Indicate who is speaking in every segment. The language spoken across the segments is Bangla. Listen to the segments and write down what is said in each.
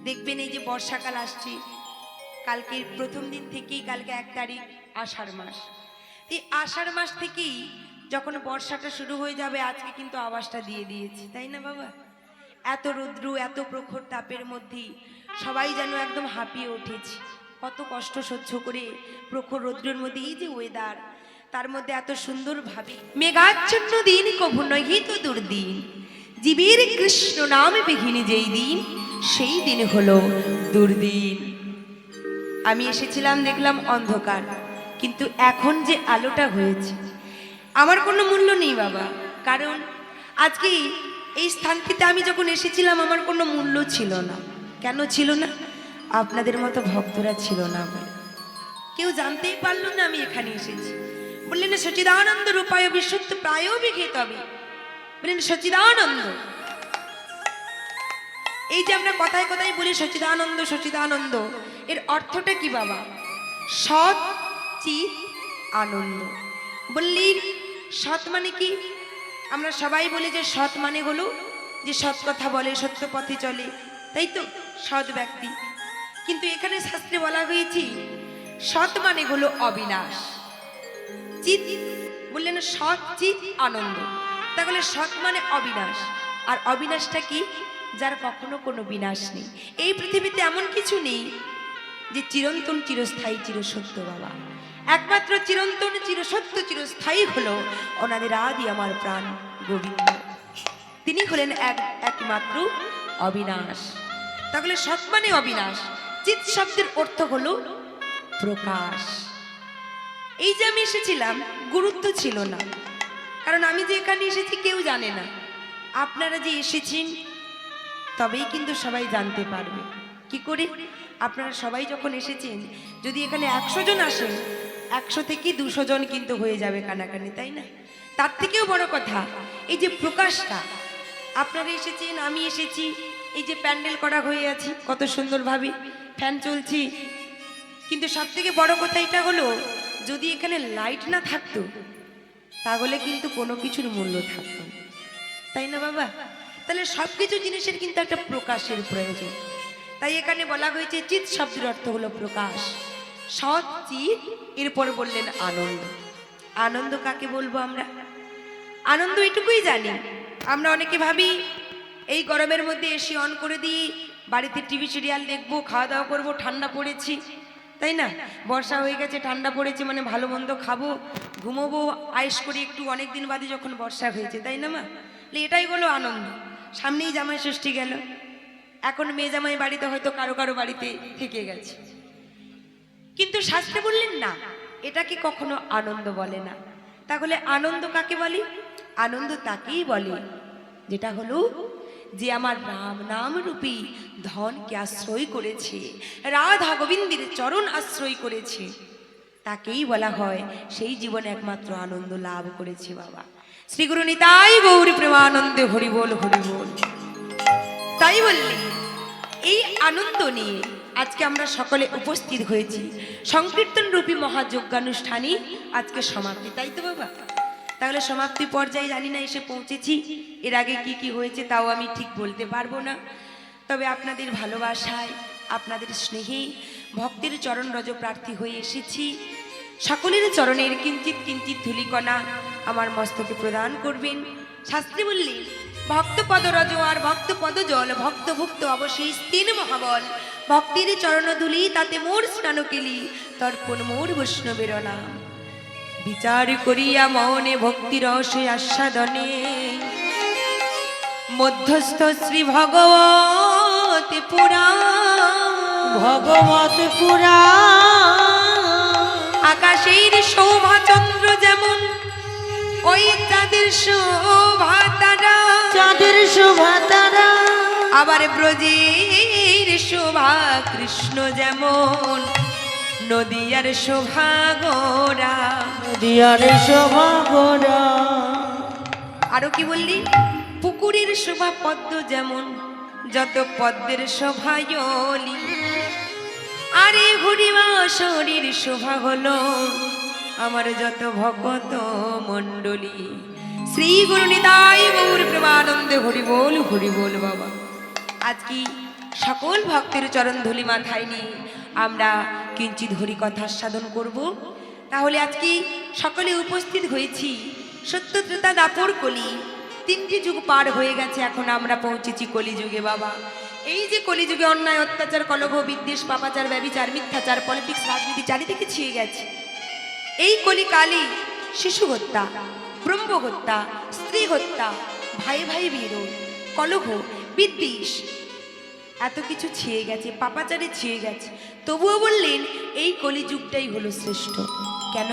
Speaker 1: দেখবেন এই যে বর্ষাকাল আসছে, কালকের প্রথম দিন থেকেই, কালকে 1 তারিখ আষাঢ় মাস, এই আষাঢ় মাস থেকেই যখন বর্ষাটা শুরু হয়ে যাবে, আজকে কিন্তু আওয়াজটা দিয়ে দিয়েছে, তাই না বাবা? এত রৌদ্র, এত প্রখর তাপের মধ্যেই সবাই যেন একদম হাঁপিয়ে উঠেছে। কত কষ্ট সহ্য করে প্রখর রৌদ্রের মধ্যে এই যে ওয়েদার, তার মধ্যে এত সুন্দর ভাবে মেঘাচ্ছন্ন দিন কভু নহিত দুর্দিন, জীবের কৃষ্ণ নাম বিঘিনি যেই দিন, সেই দিন হলো দুর্দিন। আমি এসেছিলাম, দেখলাম অন্ধকার, কিন্তু এখন যে আলোটা হয়েছে আমার কোনো মূল্য নেই বাবা। কারণ আজকে এই স্থানটিতে আমি যখন এসেছিলাম আমার কোনো মূল্য ছিল না। কেন ছিল না? আপনাদের মতো ভক্তরা ছিল না বলে। কেউ জানতেই পারলো না আমি এখানে এসেছি। বললেন সচিদানন্দ রূপায় বিশুদ্ধ প্রায় বিঘেতবে, বললেন সচিদানন্দ। এই যে আমরা কথায় কথায় বলি সচিদানন্দ সচিদানন্দ, এর অর্থটা কি বাবা? সৎ চিৎ আনন্দ। বললেন সৎ মানে কি? আমরা সবাই বলি যে সৎ মানে হলো যে সৎ কথা বলে, সত্য পথে চলে, তাই তো, সৎ ব্যক্তি। কিন্তু এখানে শাস্ত্রে বলা হয়েছে সৎ মানে হলো অবিনাশ। চিৎ বললেন সৎ চিৎ আনন্দ, তাহলে সৎ মানে অবিনাশ। আর অবিনাশটা কি? যার কখনো কোনো বিনাশ নেই। এই পৃথিবীতে এমন কিছু নেই যে চিরন্তন চিরস্থায়ী চিরসত্য বাবা। একমাত্র চিরন্তন চিরসত্য চিরস্থায়ী হলো ওনাদের আদি আমার প্রাণ গোবিন্দ। তিনি হলেন একমাত্র অবিনাশ। তাহলে সৎ মানে অবিনাশ। চিৎ শব্দের অর্থ হলো প্রকাশ। এই যে আমি এসেছিলাম গুরুত্ব ছিল না, কারণ আমি যে এখানে এসেছি কেউ জানে না। আপনারা যে এসেছেন তবেই কিন্তু সবাই জানতে পারবে। কি করে? আপনারা সবাই যখন এসেছেন, যদি এখানে 100 জন আসেন, 100 থেকে 200 জন কিন্তু হয়ে যাবে কানাকানি, তাই না? তার থেকেও বড় কথা এই যে প্রকাশটা, আপনারা এসেছেন, আমি এসেছি, এই যে প্যান্ডেল করা হয়ে আছে কত সুন্দরভাবে, ফ্যান চলছি, কিন্তু সব থেকে বড় কথা এটা হলো যদি এখানে লাইট না থাকতো তাহলে কিন্তু কোনো কিছুর মূল্য থাকতো না, তাই না বাবা? তাহলে সবকিছু জিনিসের কিন্তু একটা প্রকাশের প্রয়োজন। তাই এখানে বলা হয়েছে চিৎ শব্দের অর্থ হলো প্রকাশ। সৎ চিৎ, এরপর বললেন আনন্দ। আনন্দ কাকে বলবো আমরা? আনন্দ এটুকুই জানি, আমরা অনেকে ভাবি এই গরমের মধ্যে এসি অন করে দিই, বাড়িতে টিভি সিরিয়াল দেখবো, খাওয়া দাওয়া করবো, ঠান্ডা পড়েছি, তাই না? বর্ষা হয়ে গেছে, ঠান্ডা পড়েছে, মানে ভালো মন্দ খাবো, ঘুমোবো, আয়েস করে একটু, অনেকদিন বাদে যখন বর্ষা হয়েছে, তাই না মা? এটাই হলো আনন্দ। সামনেই জামাই ষষ্ঠী গেল, এখন মেয়ে জামাই বাড়িতে হয়তো কারো কারো বাড়িতে থেকে গেছে, কিন্তু শাস্ত্রে বললেন না, এটাকে কখনো আনন্দ বলে না। তাহলে আনন্দ কাকে বলে? আনন্দ তাকেই বলে যেটা হলো যে আমার রাম নাম রূপী ধনকে আশ্রয় করেছে, রাধা গোবিন্দের চরণ আশ্রয় করেছে, তাকেই বলা হয় সেই জীবনে একমাত্র আনন্দ লাভ করেছে বাবা। শ্রী গুরু নিতাই গৌর প্রেমানন্দে হরি বল হরি বল। তাই বললে এই আনন্দ নিয়ে আজকে আমরা সকলে উপস্থিত হয়েছি। সংকীর্তন রূপী মহাযজ্ঞানুষ্ঠানই আজকে সমাপ্তি, তাই তো বাবা? তাহলে সমাপ্তি পর্যায়ে জানি না এসে পৌঁছেছি, এর আগে কি কি হয়েছে তাও আমি ঠিক বলতে পারবো না। তবে আপনাদের ভালোবাসায়, আপনাদের স্নেহে ভক্তের চরণ রজ প্রার্থী হয়ে এসেছি। সকলের চরণের কিঞ্চিত কিঞ্চিত ধূলিকণা আমার মস্তকে প্রদান করবেন। শাস্ত্রী বললেন ভক্ত পদ রজ আর ভক্ত পদ জল, ভক্ত ভুক্ত অবশেষ 3 মহাবল, ভক্তির চরণ ধুলি তাতে মোর স্নান কেলি, তর্পণ মোর বৈষ্ণবের নাম। বিচার করিয়া মনে ভক্তি রসে আস্বাদনে, মধ্যস্থ শ্রী ভগবত পুরাণ,
Speaker 2: ভগবত পুরা
Speaker 1: আকাশের শোভা চন্দ্র যেমন ওই চাঁদের শোভা তারা,
Speaker 2: চাঁদের শোভা তারা,
Speaker 1: আবার ব্রজের শোভা কৃষ্ণ যেমন নদিয়ার শোভা গোরা,
Speaker 2: নদিয়ার শোভা গোরা।
Speaker 1: আরো কি বললি? পুকুরের শোভা পদ্ম যেমন যত পদ্মের শোভা জলি, আরে হরিবা শরীর শোভা হলো আমার যত ভক্ত মণ্ডলী। শ্রী গুরু নিতাই গৌর প্রেমানন্দে হরি বল বাবা। আজ কি সকল ভক্তের চরণ ধুলি মাথায় নিয়ে আমরা কিঞ্চিৎ হরি কথা সাধন করব। তাহলে আজকে সকলে উপস্থিত হয়েছি সত্য ত্রেতা দাপর কলি, 3টি যুগ পার হয়ে গেছে, এখন আমরা পৌঁছেছি কলিযুগে বাবা। এই যে কলিযুগে অন্যায় অত্যাচার কলহ বিদ্বেষ পাপাচার ব্যভিচার মিথ্যাচার পলিটিক্স রাজনীতি চারিদিকে ছিয়ে গেছে। এই কলিকালে শিশু হত্যা, ব্রহ্ম হত্যা, স্ত্রী হত্যা, ভাই ভাই বিরোধ, কলহ বিদ্বেষ এত কিছু ছিয়ে গেছে, পাপাচারে ছিয়ে গেছে। তবুও বললেন এই কলিযুগটাই হলো শ্রেষ্ঠ। কেন?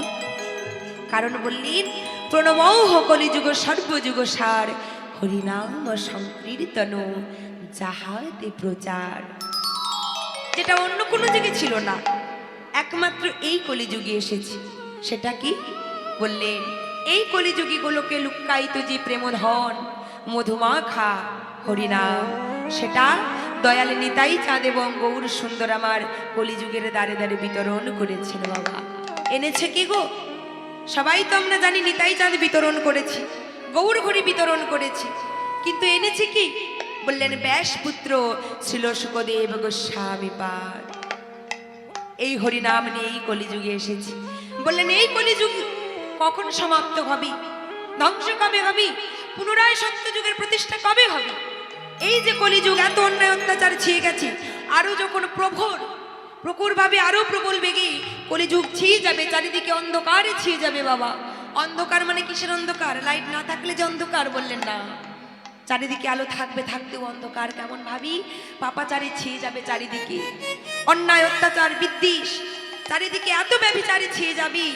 Speaker 1: কারণ বললেন প্রণমৌহ কলিযুগ সর্বযুগ সার, হরিনাম সংকীর্তন যাহাতে প্রচার। যেটা অন্য কোনো যুগে ছিল না, একমাত্র এই কলিযুগে এসেছে। সেটা কি? বললেন এই কলিযুগে গোলকে লুক্কায়িত যে প্রেমধন মধুমাখা হরিনাম, সেটা দয়াল নিতাই চাঁদ এবং গৌর সুন্দর আমার কলিযুগের দ্বারে দ্বারে বিতরণ করেছেন বাবা। এনেছে কি গো? সবাই তো আমরা জানি নিতাই চাঁদ বিতরণ করেছি, গৌর হরি বিতরণ করেছি, কিন্তু এনেছে কি? বললেন ব্যাসপুত্র ছিল সুখদেব গোস্বামী পাদ। এই হরিনাম নিয়ে এই কলিযুগে এসেছি। বললেন এই কলিযুগ কখন সমাপ্ত হবে, ধ্বংস কবে হবে, পুনরায় সত্যযুগের প্রতিষ্ঠা কবে হবে? এই যে কলিযুগ এত অন্যায় অত্যাচার ছিয়ে গেছে, আরো যখন প্রখর ভাবে আরো প্রবল বেগে কলিযুগ ছিয়ে যাবে, চারিদিকে অন্ধকারে ছিয়ে যাবে বাবা। অন্ধকার মানে কিসের অন্ধকার? লাইট না থাকলে যে অন্ধকার, বললেন না, চারিদিকে আলো থাকবে, থাকতেও অন্ধকার। কেমন ভাবি? পাপাচারে ছিয়ে যাবে চারিদিকে, অন্যায় অত্যাচার বিদ্বেষ চারিদিকে এত ব্যভিচারে ছিয়ে যাবে।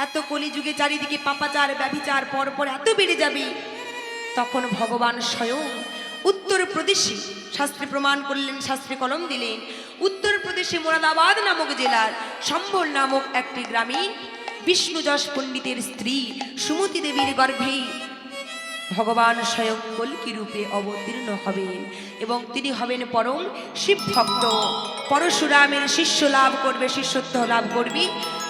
Speaker 1: এত কলিযুগে চারিদিকে পাপাচার ব্যভিচার পরপর এত বেড়ে যাবে, তখন ভগবান স্বয়ং উত্তরপ্রদেশে শাস্ত্রে প্রমাণ করলেন, শাস্ত্রে কলম দিলেন। উত্তরপ্রদেশে মোরাদাবাদ নামক জেলার সম্বল নামক একটি গ্রামে বিষ্ণু যশ পণ্ডিতের স্ত্রী সুমতি দেবীর গর্ভে ভগবান স্বয়ং কল্কি রূপে অবতীর্ণ হবেন এবং তিনি হবেন পরম শিব ভক্ত। পরশুরামের শিষ্য লাভ করবে, শিষ্যত্ব লাভ করবি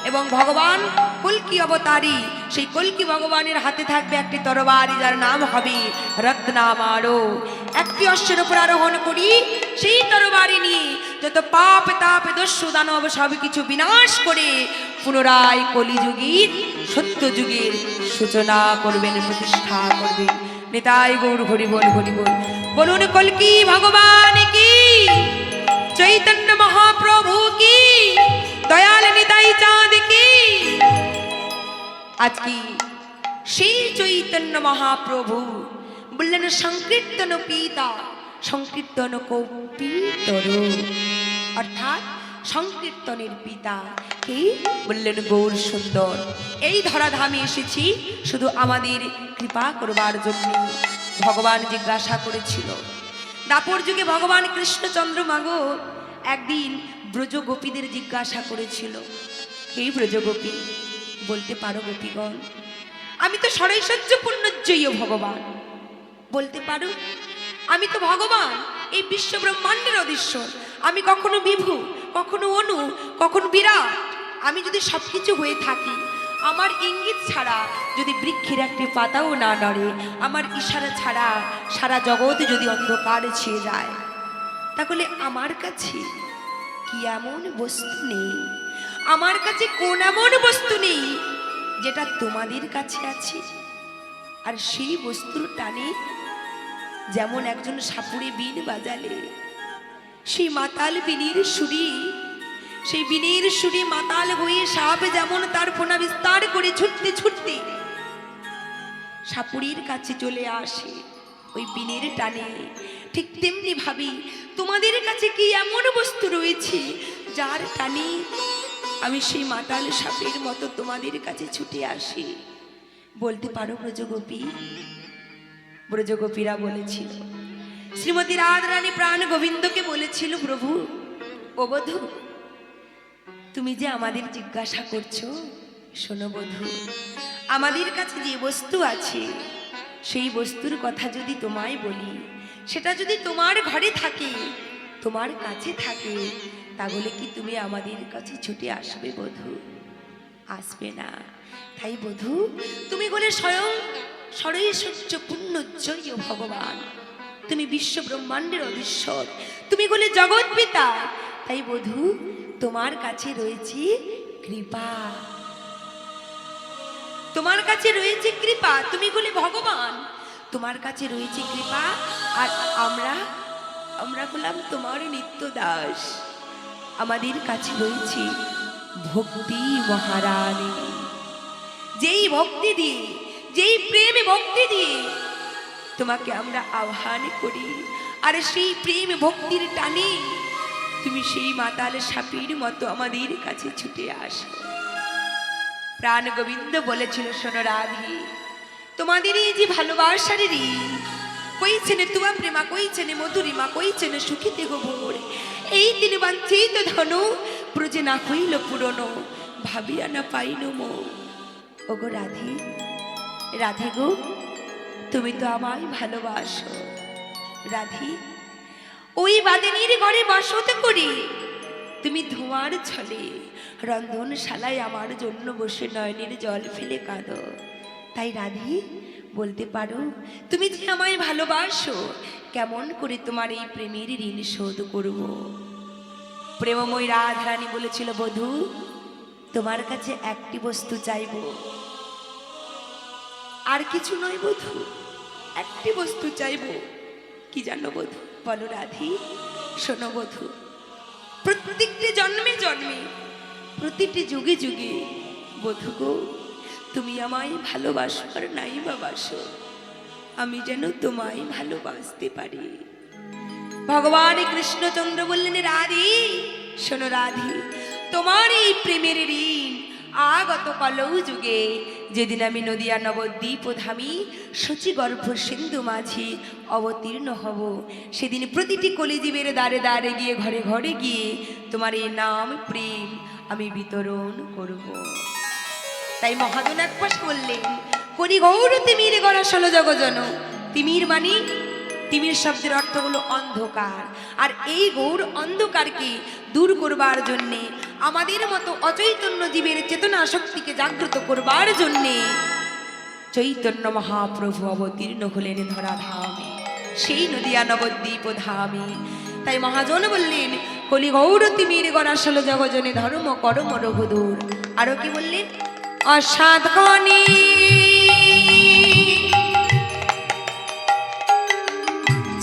Speaker 1: এবং ভগবান কল্কি অবতারী, সেই কল্কি ভগবানের হাতে থাকবে একটি তরবারি, যার নাম হবে রত্নামারো। একটি অশ্বের উপর আরোহণ করি, সেই তরবারি নিয়ে যত পাপ তাপ দস্যু দানব সব কিছু বিনাশ করে পুনরায় কলিযুগের সত্যযুগের সূচনা করবেন, প্রতিষ্ঠা করবেন। নিতাই গৌর হরি বল, হরি বল। বলুন কল্কি ভগবান কি, চৈতন্য মহাপ্রভু কি, দয়াল নিতাই চাঁদ কি। আজকে সেই চৈতন্য মহাপ্রভু বললেন সংকীর্তন পিতা সংকীর্তন কপিতর, অর্থাৎ সংকীর্তনের পিতা কে? বললেন গৌর সুন্দর। এই ধরাধামে এসেছি শুধু আমাদের কৃপা করবার জন্য। ভগবান জিজ্ঞাসা করেছিল, দাপর যুগে ভগবান কৃষ্ণচন্দ্র মাগো একদিন ব্রজগোপীদের জিজ্ঞাসা করেছিল, হে ব্রজগোপী, বলতে পারো গোপীগণ, আমি তো সরৈশ্বর্যপূর্ণজয়ী ভগবান, বলতে পারো আমি তো ভগবান, এই বিশ্ব ব্রহ্মাণ্ডের অধীশ্বর। আমি কখনো বিভু, কখনো অনু, কখনো বিরাট। আমি যদি সবকিছু হয়ে থাকি, আমার ইঙ্গিত ছাড়া যদি বৃক্ষের একটি পাতাও না নড়ে, আমার ইশারা ছাড়া সারা জগৎ যদি অন্ধকার ছেয়ে যায়, তাহলে আমার কাছে কি এমন বস্তু নেই, আমার কাছে কোন এমন বস্তু নেই যেটা তোমাদের কাছে আছে? আর সেই বস্তুর টানে যেমন একজন সাপুড়ে বীণ বাজালে, সেই মাতাল বীণের সুরি, সেই বীণের সুরি মাতাল হয়ে সাপ যেমন তার ফোনা বিস্তার করে ছুটতে ছুটতে সাপুড়ির কাছে চলে আসে ওই বীণের টানে, ঠিক তেমনি ভাবি তোমাদের কাছে কি এমন বস্তু রয়েছে যার টানে আমি সেই মাতাল সাপের মতো তোমাদের কাছে ছুটে আসি? বলতে পারো ব্রজগোপী? ব্রজগোপীরা বলেছিল, শ্রীমতী রাধারানী প্রাণ গোবিন্দকে বলেছিল, প্রভু ও বধূ, তুমি যে আমাদের জিজ্ঞাসা করছো, শোনো বধূ, আমাদের কাছে যে বস্তু আছে সেই বস্তুর কথা যদি তোমায় বলি, সেটা যদি তোমার ঘরে থাকে, তোমার কাছে থাকে, তাহলে কি তুমি আমাদের কাছে ছুটে আসবে বধূ? আসবে না। তাই বধূ, তুমি বলে স্বয়ং সরৈশ্বর্যপূর্ণজয়ী ভগবান, তুমি বিশ্ব ব্রহ্মাণ্ডের অধীশ্বর, তুমি হলে জগৎ পিতা। তাই বধূ তোমার কাছে রয়েছে কৃপা, তোমার কাছে রয়েছে কৃপা, তুমি হলে ভগবান, তোমার কাছে রয়েছে কৃপা। আর আমরা আমরা হলাম তোমার নিত্য দাস, আমাদের কাছে রয়েছে ভক্তি মহারানী। যেই ভক্তি দিয়ে, যেই প্রেমে ভক্তি দিয়ে তোমাকে আমরা আহ্বান করি, আর সেই প্রেম ভক্তির টানে তুমি সেই মাতাল সাপের মতো আমাদের কাছে ছুটে আসো। প্রাণ গোবিন্দ বলেছিল, শোনো রাধে, তোমাদের এই যে ভালোবাসার ঋণ, কইছেনে তুয়া প্রেমা, কইছেনে মধুরিমা, কইছেনে সুখীতে গোবর, এই তিনি বাঞ্ছিত ধনু ব্রজে না হইল পুরনো, ভাবিয়া না পাইল মো। ওগো রাধে, রাধে গো, তুমি তো আমায় ভালোবাসো। রাধে, ওই বাদিনীর ঘরে বসত করি তুমি ধোঁয়ার ছলে রন্ধনশালায় আমার জন্য বসে নয়নের জল ফেলে কাঁদো। তাই রাধে, বলতে পারো তুমি যে আমায় ভালোবাসো, কেমন করে তোমার এই প্রেমের ঋণ শোধ করব? প্রেমময় রাধারানী বলেছিল, বধূ তোমার কাছে একটি বস্তু চাইব, আর কিছু নয় বধূ, একটি বস্তু চাইব। কি জানো বধূ? বলো রাধে। শোনো বধূ, প্রত্যেকটি জন্মে জন্মে, প্রতিটি যুগে যুগে বধূ গো, তুমি আমায় ভালোবাসো আর নাই বা বাসো, আমি যেন তোমায় ভালোবাসতে পারি। ভগবান কৃষ্ণচন্দ্র বললেন, রাধে শোনো রাধে, তোমার এই প্রেমের ঋণ আগত কলৌ যুগে, যেদিন আমি নদিয়া নবদ্বীপ ধামী শচীগর্ভ সিন্ধু মাঝি অবতীর্ণ হব, সেদিন প্রতিটি কলিজীবের দ্বারে দ্বারে গিয়ে, ঘরে ঘরে গিয়ে তোমার এই নাম প্রেম আমি বিতরণ করব। তাই মহাজন এক পাশ বললেন, করি গৌর তিমির গড়া ষোলো জগজন। তিমির মানে, তিমির শব্দের অর্থ হলো অন্ধকার, আর এই গৌর অন্ধকারকে দূর করবার জন্যে, আমাদের মতো অচৈতন্য জীবের চেতনা শক্তিকে জাগ্রত করবার জন্যে চৈতন্য মহাপ্রভু অবতীর্ণ হলেন ধরাধামে, সেই নদিয়া নবদ্বীপ ধামে। তাই মহাজন বললেন, কলি গৌর তিমির গড়া ষোলো জগজনে ধর্ম করম রঘুদূর। আরো কি বললেন? অসাধনী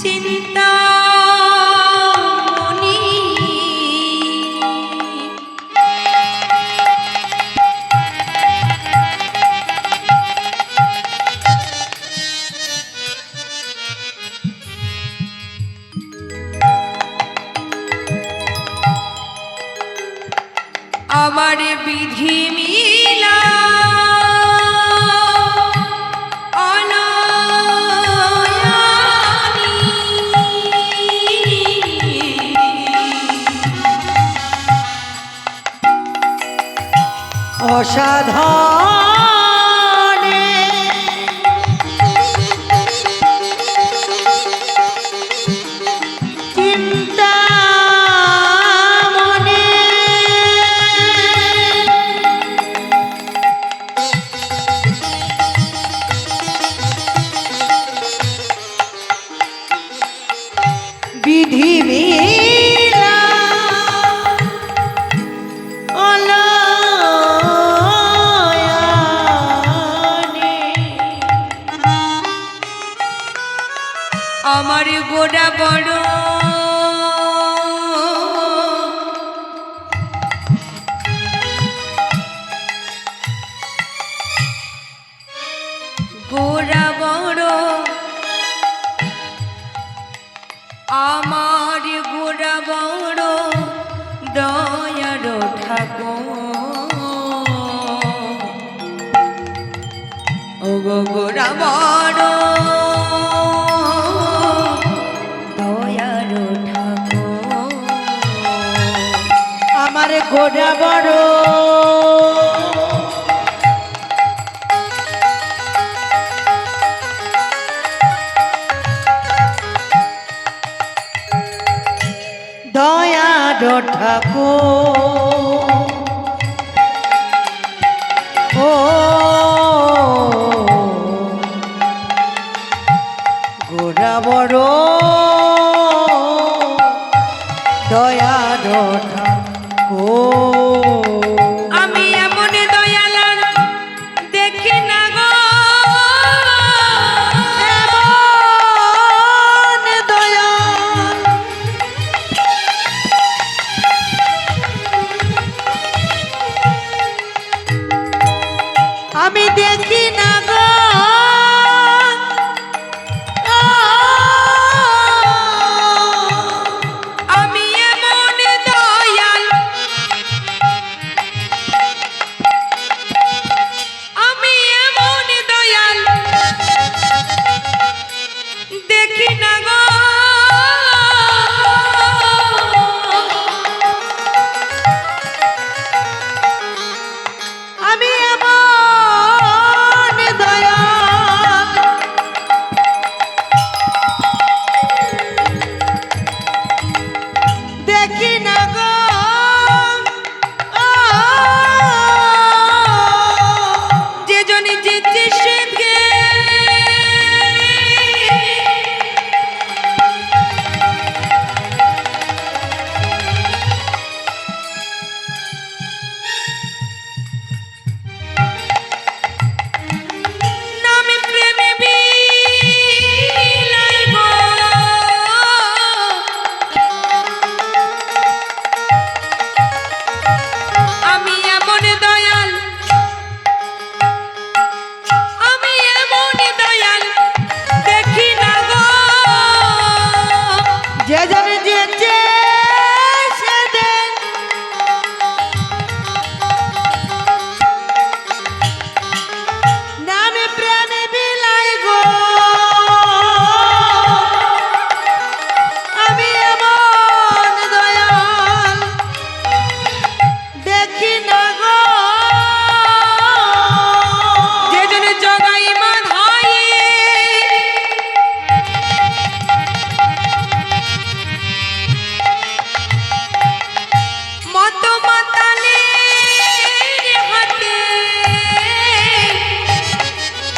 Speaker 1: চিন্তা আমার বিধি মিলা
Speaker 2: অসাধনে চিন্তা মনে বিধি মিলা
Speaker 1: আমার গোড়া বড় গোড়া বড়, আমার গোড়া বড় দয়ার ঠাকুর, ও গো গোড়া বড় দয়ার ঠাকুর,
Speaker 2: আমার গোড়া বড় দয়ার ঠাকুর, ও গোড়া বড় দয়ার ঠাকুর
Speaker 1: আমি এমন দয়াল আর দেখি না গো,
Speaker 2: এমন দয়াল আমি দেখি না গো,
Speaker 1: আমি এমন দয়াল, আমি এমন দয়াল দেখি না গো,
Speaker 2: আমি এমন দয়াল দেখি না গো,
Speaker 1: যে জনে যেতে সেকে নামে প্রেমে বিলাই গো, আমি এমন দয়াল, আমি এমন দয়াল দেখি না গো,
Speaker 2: যে জানে যেতে সেদিন নামে প্রেমে বিলাই গো, আমি এমন দয়াল দেখি না গো,
Speaker 1: যে জনে জগাই মাধাই মত মাতালে হাতে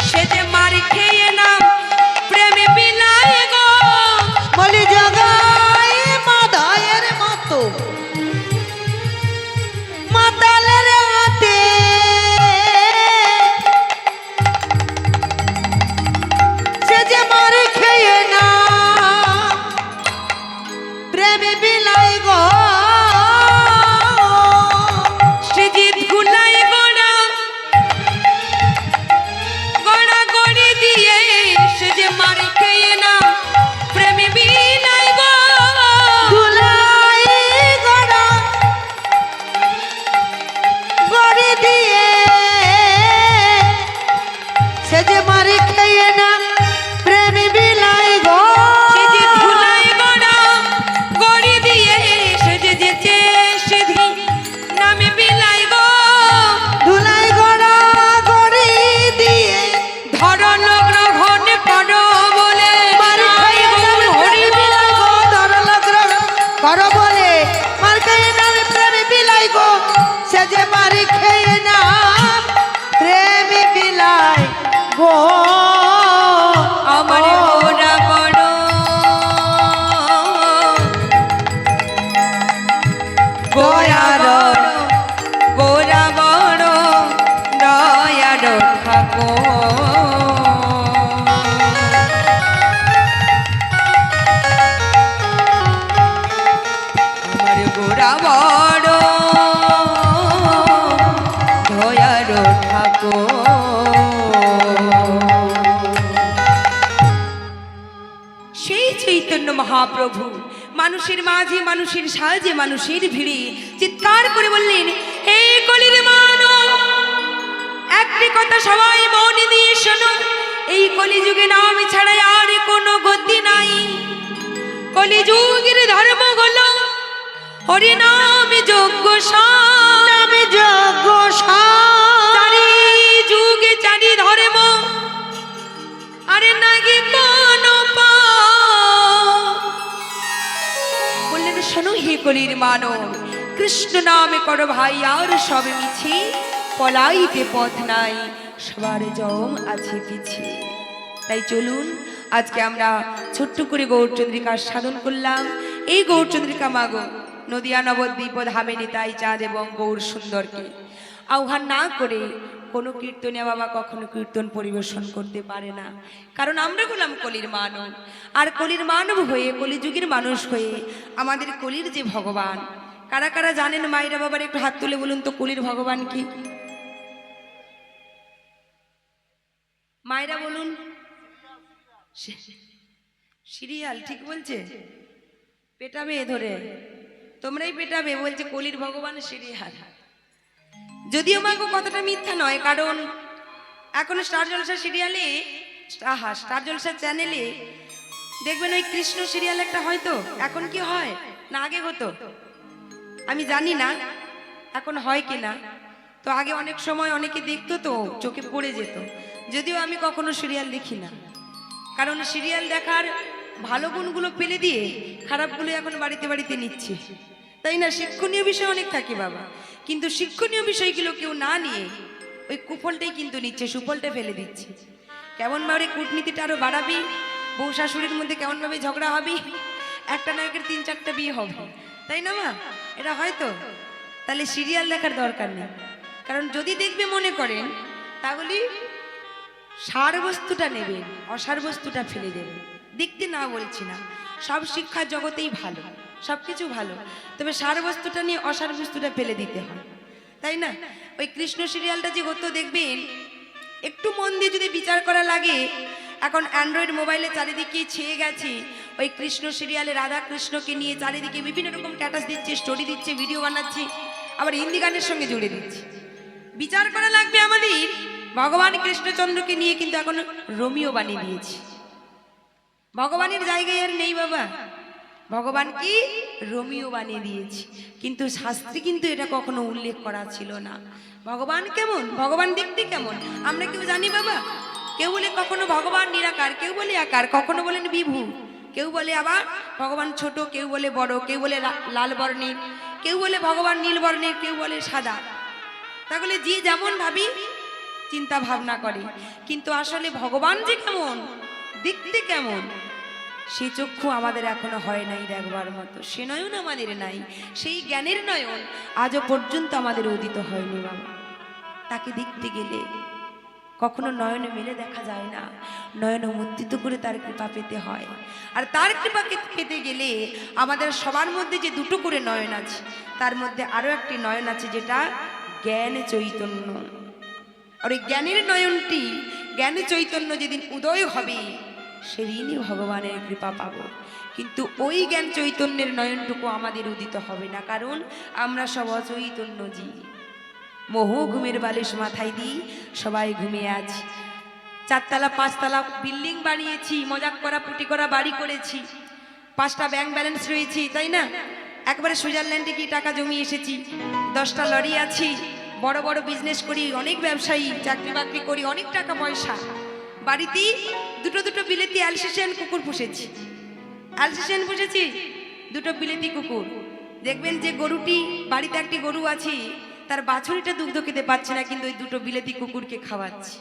Speaker 1: সে যে মার খেয়ে নাম প্রেমে বিলাই গো,
Speaker 2: বলি জগাই মাদায়ের মতো মাতালের হাতে সে যে মারে খেয়ে না প্রেমে বিলাই গো,
Speaker 1: সৃজিত গুলাই গোড়া গোড়া গড়ি দিয়ে সে যে মার খেয়ে নাম প্রেমে বিলাই গো,
Speaker 2: ধুলাই গড়া গড়ি দিয়ে সে যে মারে খেয়ে না প্রেমে বিলাই গো,
Speaker 1: সে যে ধুলাই গোড়া গড়ি দিয়ে সে যে যেচে সেধি নামে বিলাই গো,
Speaker 2: ধুলাই গড়া গড়ি দিয়ে
Speaker 1: ধরল গ্রহণ করো বলে
Speaker 2: মারি
Speaker 1: নাই
Speaker 2: খেয়ে
Speaker 1: গো
Speaker 2: নামে
Speaker 1: হরি
Speaker 2: প্রেমে বিলাই গো, ধরল গ্রহণ করো বলে মার খেয়ে নামে প্রেমে বিলাই গো, সে যে মারি খেয়ে না প্রেমে বিলাই গো,
Speaker 1: আমার গোরা বড় গোরা বড় গোরা বড় দয়ার ঠাকুর, আমার গোরা বড় দয়ার ঠাকুর। সেই চৈতন্য মহাপ্রভু মানুষের মাঝে মানুষের সাহায্যে মানুষের ভিড়ে চিৎকার করে বললেন, হে কলির মানব, একটি কথা সবাই মন দিয়ে শোনো, এই কলিযুগে নাম ছাড়া আর কোনো গতি নাই। কলিযুগের ধর্ম হলো হরি নাম যজ্ঞ
Speaker 2: নামে যজ্ঞ
Speaker 1: চারি যুগে চারি ধর্ম, আরে নাকি কোনো বললেন, শোনো হে কলির মানব, কৃষ্ণ নামে করো ভাই আর সবে মিছি, পলাইতে পথ নাই, সবার জম আছে পিছে। তাই চলুন আজকে আমরা ছোট্ট করে গৌরচন্দ্রিকার সাধন করলাম। এই গৌরচন্দ্রিকা মাগো নদিয়া নবদ্বীপ ধামে নিতাই চাঁদ এবং গৌর সুন্দরকে আহ্বান না করে কোনো কীর্তনে বাবা কখনো কীর্তন পরিবেশন করতে পারে না। কারণ আমরা হলাম কলির মানব, আর কলির মানব হয়ে কলিযুগের মানুষ হয়ে আমাদের কলির যে ভগবান, কারা কারা জানেন মায়েরা বাবার একটু হাত তুলে বলুন তো কলির ভগবান কি? মায়েরা বলুন। সিরিয়াল ঠিক বলছে, পেটাবে ধরে, তোমরাই পেটাবে, বলছে কলির ভগবান সিরিয়াল। যদিও মাগো কথাটা মিথ্যা নয়, কারণ এখন স্টার জলসা সিরিয়ালে, স্টার জলসা চ্যানেলে দেখবেন ওই কৃষ্ণ সিরিয়াল একটা হয়তো, এখন কি হয় না আগে হতো আমি জানি না, এখন হয় কিনা। তো আগে অনেক সময় অনেকে দেখতো তো চোখে পড়ে যেত, যদিও আমি কখনো সিরিয়াল দেখি না, কারণ সিরিয়াল দেখার ভালো গুণগুলো ফেলে দিয়ে খারাপগুলো এখন বাড়িতে বাড়িতে নিচ্ছে, তাই না? শিক্ষণীয় বিষয় অনেক থাকে বাবা, কিন্তু শিক্ষণীয় বিষয়গুলো কেউ না নিয়ে ওই কুফলটাই কিন্তু নিচ্ছে, সুফলটা ফেলে দিচ্ছে। কেমনভাবে কূটনীতিটা আরো বাড়াবি, বউ শাশুড়ির মধ্যে কেমনভাবে ঝগড়া হবে, একটা নায়কের 3-4টা বিয়ে হবে, তাই না মা? এটা হয়তো, তাহলে সিরিয়াল দেখার দরকার নেই। কারণ যদি দেখবে মনে করেন, তাহলে সার বস্তুটা নেবেন, অসার বস্তুটা ফেলে দেবেন। দেখতে না বলছি না, সব শিক্ষার জগতেই ভালো, সব কিছু ভালো, তবে সার বস্তুটা নিয়ে অসার বস্তুটা ফেলে দিতে হয়, তাই না? ওই কৃষ্ণ সিরিয়ালটা যে হতো দেখবেন, একটু মন দিয়ে যদি বিচার করা লাগে, এখন অ্যান্ড্রয়েড মোবাইলে চারিদিকে ছেয়ে গেছে ওই কৃষ্ণ সিরিয়ালে রাধা কৃষ্ণকে নিয়ে চারিদিকে বিভিন্ন রকম স্ট্যাটাস দিচ্ছে, স্টোরি দিচ্ছে, ভিডিও বানাচ্ছে, আবার হিন্দি গানের সঙ্গে জুড়ে দিচ্ছে। বিচার করা লাগবে আমাদের ভগবান কৃষ্ণচন্দ্রকে নিয়ে, কিন্তু এখন রোমিও বানিয়ে দিয়েছে। ভগবানের জায়গায় আর নেই বাবা, ভগবান কি রোমিও বানিয়ে দিয়েছে, কিন্তু শাস্ত্রে কিন্তু এটা কখনো উল্লেখ করা ছিল না। ভগবান কেমন, ভগবান দেখতে কেমন আমরা কেউ জানি বাবা? কেউ বলে কখনো ভগবান নিরাকার, কেউ বলে আকার, কখনো বলেন বিভু, কেউ বলে আবার ভগবান ছোট, কেউ বলে বড়, কেউ বলে লাল বর্ণের, কেউ বলে ভগবান নীল বর্ণের, কেউ বলে সাদা। তাহলে যে যেমন ভাবি চিন্তা ভাবনা করে, কিন্তু আসলে ভগবান যে কেমন, দেখতে কেমন, সে চক্ষু আমাদের এখনো হয় নাই দেখবার মতো, সে নয়ন আমাদের নাই, সেই জ্ঞানের নয়ন আজও পর্যন্ত আমাদের উদিত হয়নি বাবা। তাকে দেখতে গেলে কখনো নয়নে মেলে দেখা যায় না, নয়ন মুদ্রিত করে তার কৃপা পেতে হয়। আর তার কৃপা পেতে গেলে আমাদের সবার মধ্যে যে দুটো করে নয়ন আছে, তার মধ্যে আরো একটি নয়ন আছে, যেটা জ্ঞান চৈতন্য। আর ওই জ্ঞানের নয়নটি, জ্ঞান চৈতন্য যেদিন উদয় হবে সেদিনই ভগবানের কৃপা পাবো, কিন্তু ওই জ্ঞান চৈতন্যের নয়নটুকু আমাদের উদিত হবে না, কারণ আমরা সব অচৈতন্য জীব। মোহ ঘুমের বালিশ মাথায় দিই সবাই ঘুমিয়ে আছি, 4তলা 5তলা বিল্ডিং বানিয়েছি, মজাক করা পুটি করা বাড়ি করেছি, 5টা ব্যাংক ব্যালেন্স রয়েছে, তাই না? একবারে সুইজারল্যান্ডে গিয়ে টাকা জমিয়ে এসেছি, 10টা লরি আছি, বড় বড় বিজনেস করি, অনেক ব্যবসায়ী, চাকরি বাকরি করি, অনেক টাকা পয়সা। বাড়িতে দুটো বিলেতি অ্যালসেশিয়ান কুকুর পুষেছি, অ্যালসেশিয়ান পুষেছি, 2টো বিলেতি কুকুর। দেখবেন যে গরুটি, বাড়িতে একটি গরু আছে, তার বাছুরিটা দুগ্ধ খেতে পাচ্ছে না, কিন্তু ওই 2টো বিলেতি কুকুরকে খাওয়াচ্ছি।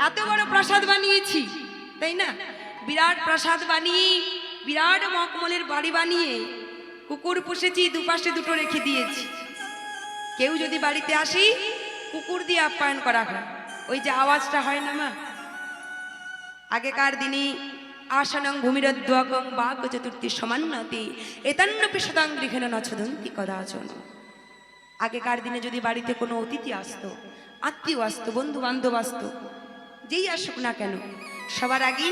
Speaker 1: এত বড় প্রাসাদ বানিয়েছি, তাই না? বিরাট প্রাসাদ বানিয়ে, বিরাট মকমলের বাড়ি বানিয়ে কুকুর পুষেছি, দুপাশে 2টো রেখে দিয়েছি। কেউ যদি বাড়িতে আসি, কুকুর দিয়ে আপ্যায়ন করা হয়, ওই যে আওয়াজটা হয় না মা? আগেকার দিনে আসনং ভূমিরদ্বকং বাঘ চতুর্থী সমান্নতি এতান্নপি শতাং গৃহেণ নছদন্তি কদাচন। আগেকার দিনে যদি বাড়িতে কোনো অতিথি আসতো, আত্মীয় আসতো, বন্ধু বান্ধব আসতো, যেই আসুক না কেন, সবার আগে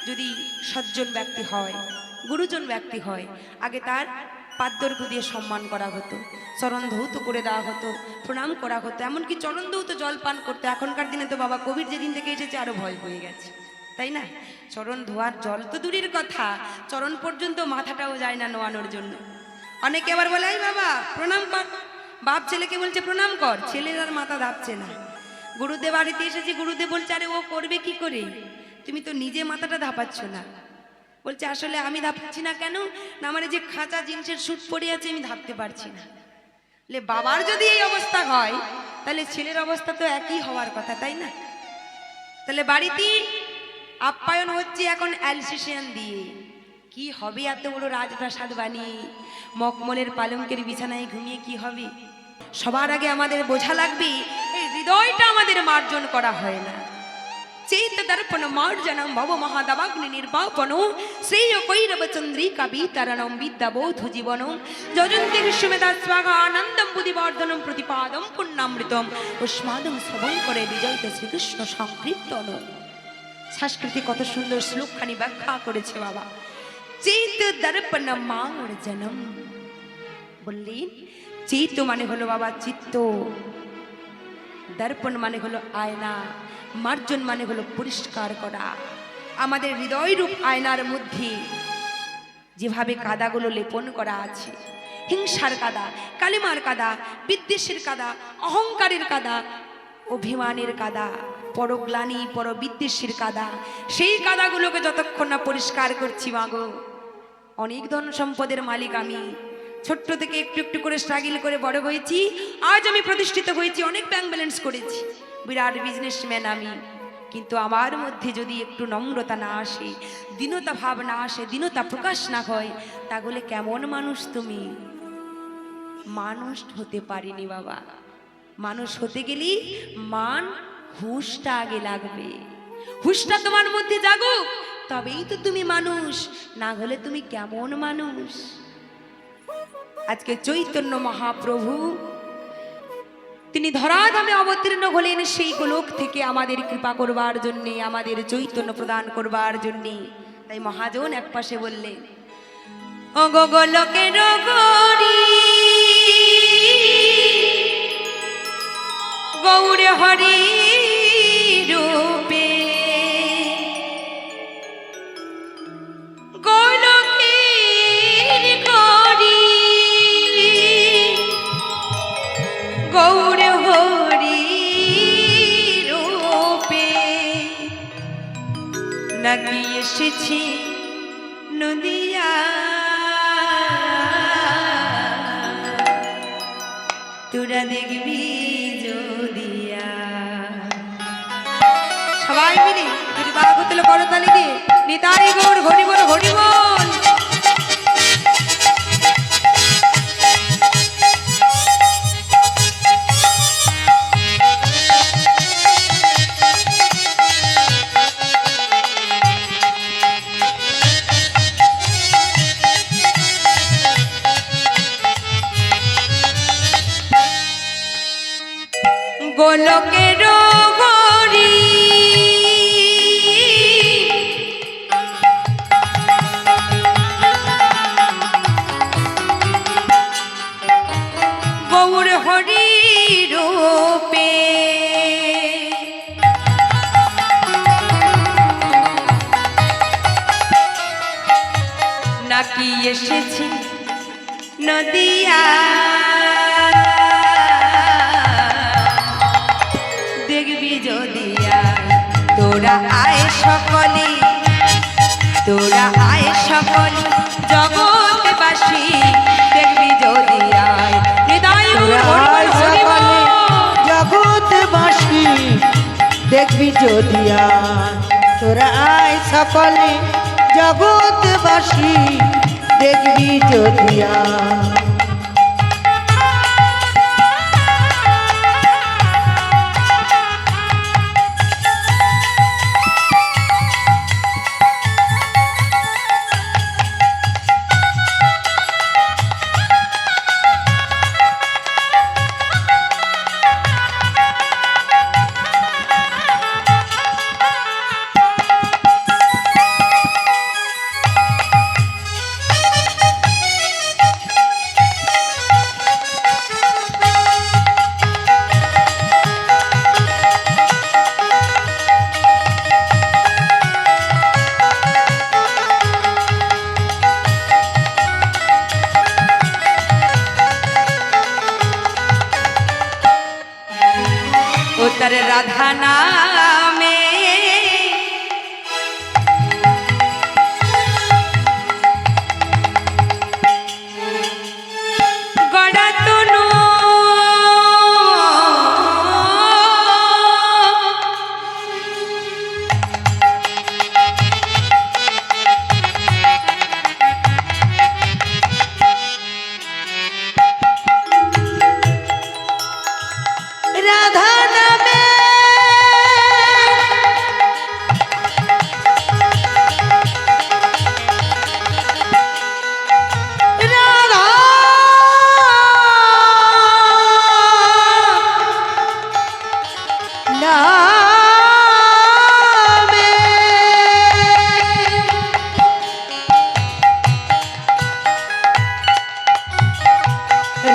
Speaker 1: যদি সজ্জন ব্যক্তি হয়, গুরুজন ব্যক্তি হয়, আগে তার পাদ্যর্ঘ দিয়ে সম্মান করা হতো, চরণ ধৌত করে দেওয়া হতো, প্রণাম করা হতো, এমনকি চরণ ধৌত জল পান করতে। এখনকার দিনে তো বাবা কোভিড যেদিন থেকে এসেছে আরো ভয় হয়ে গেছে, তাই না? চরণ ধোয়ার জল তো দূরের কথা, চরণ পর্যন্ত মাথাটাও যায় না নোয়ানোর জন্য। অনেকে আবার বলে এই বাবা প্রণাম কর, বাপ ছেলেকে বলছে প্রণাম কর, ছেলের আর মাথা দাপছে না। গুরুদেব বাড়িতে এসেছে, গুরুদেব বলছে আরে ও করবে কি করে, তুমি তো নিজে মাথাটা ধাপাচ্ছ না। বলছে আসলে আমি ধাপছি না কেন না, আমার যে খাঁচা জিন্সের স্যুট পরে আছে আমি ধাপতে পারছি না। বাবার যদি এই অবস্থা হয়, তাহলে ছেলের অবস্থা তো একই হওয়ার কথা, তাই না? তাহলে বাড়িতে আপ্যায়ন হচ্ছে এখন অ্যালসেশিয়ান দিয়ে। কি হবে এত বড় রাজপ্রাসাদ বানিয়ে মকমলের পালঙ্কের বিছানায় ঘুমিয়ে কি হবে? সবার আগে আমাদের বোঝা লাগবে এই হৃদয়টা আমাদের মার্জন করা হয় না। চেত দর্পণ মার্জনম ভব মহাদাবাগ্নি নির্বাপন শ্রেয় কৈরব চন্দ্রিকা বিতরণম বিদ্যাবোধ জীবনম যজন্তি বিশ্বমেধা স্বাগা আনন্দম বুদ্ধিবর্ধনম প্রতিপাদম পুণ্যামৃতম উষ্মাদম শ্রবণ করে বিজয়িত শ্রীকৃষ্ণ সংকীর্তন। সংস্কৃতি কত সুন্দর শ্লোকখানি ব্যাখ্যা করেছে বাবা। চেত দর্পণ মার্জনম বললেন, চেত মানে হলো বাবা চিত্ত, দর্পণ মানে হলো আয়না, মার্জন মানে হলো পরিষ্কার করা। আমাদের হৃদয় রূপ আয়নার মধ্যে যেভাবে কাদাগুলো লেপন করা আছে, হিংসার কাদা, কালিমার কাদা, বিদ্বেষের কাদা, অহংকারের কাদা, অভিমানের কাদা, পরগ্লানি পরবিদ্বেষের কাদা, সেই কাদাগুলোকে যতক্ষণ না পরিষ্কার করছি মাগো, অনেক ধন সম্পদের মালিক আমি, ছোট্ট থেকে একটু একটু করে স্ট্রাগল করে বড় হয়েছি, আজ আমি প্রতিষ্ঠিত হয়েছি, অনেক ব্যাংক ব্যালেন্স করেছি, বিরাট বিজনেসম্যান আমি, কিন্তু আমার মধ্যে যদি একটু নম্রতা না আসে, দীনতা ভাব না আসে, দীনতা প্রকাশ না হয়, তাহলে কেমন মানুষ তুমি? মানুষ হতে পারিনি বাবা। মানুষ হতে গেলে মান হুঁশটা আগে লাগবে, হুঁশটা তোমার মধ্যে জাগুক, তবেই তো তুমি মানুষ, না হলে তুমি কেমন মানুষ? আজকে চৈতন্য মহাপ্রভু তিনি ধরাধামে অবতীর্ণ হলেন সেই গোলক থেকে আমাদের কৃপা করবার জন্যে, আমাদের চৈতন্য প্রদান করবার জন্যে। তাই মহাজন এক পাশে বললেন, ও গোলকের গৌরী গৌর হরি রূপে গোলকের গৌরী গৌর হরি রূপে নাকি এসেছি নদিয়া তোরা দেখবি যদিয়া। সবাই মিলে যদি বাঘ তুলে করতালি দিয়ে নিতাই গৌর হরিবল হরিবল। গোলকের গৌরী গৌর হরি রূপে নাকি এসেছি নদিয়া তোরা আয় সকলে, তোরা আয় সকলে জগৎবাসী দেখবি যদি আয় হৃদয়
Speaker 2: জগৎবাসী দেখবি যদি আয়, তোরা আয় সকলে জগৎবাসী দেখবি যদি আয়।
Speaker 1: উত্তর রাধা নামে গড়া তনু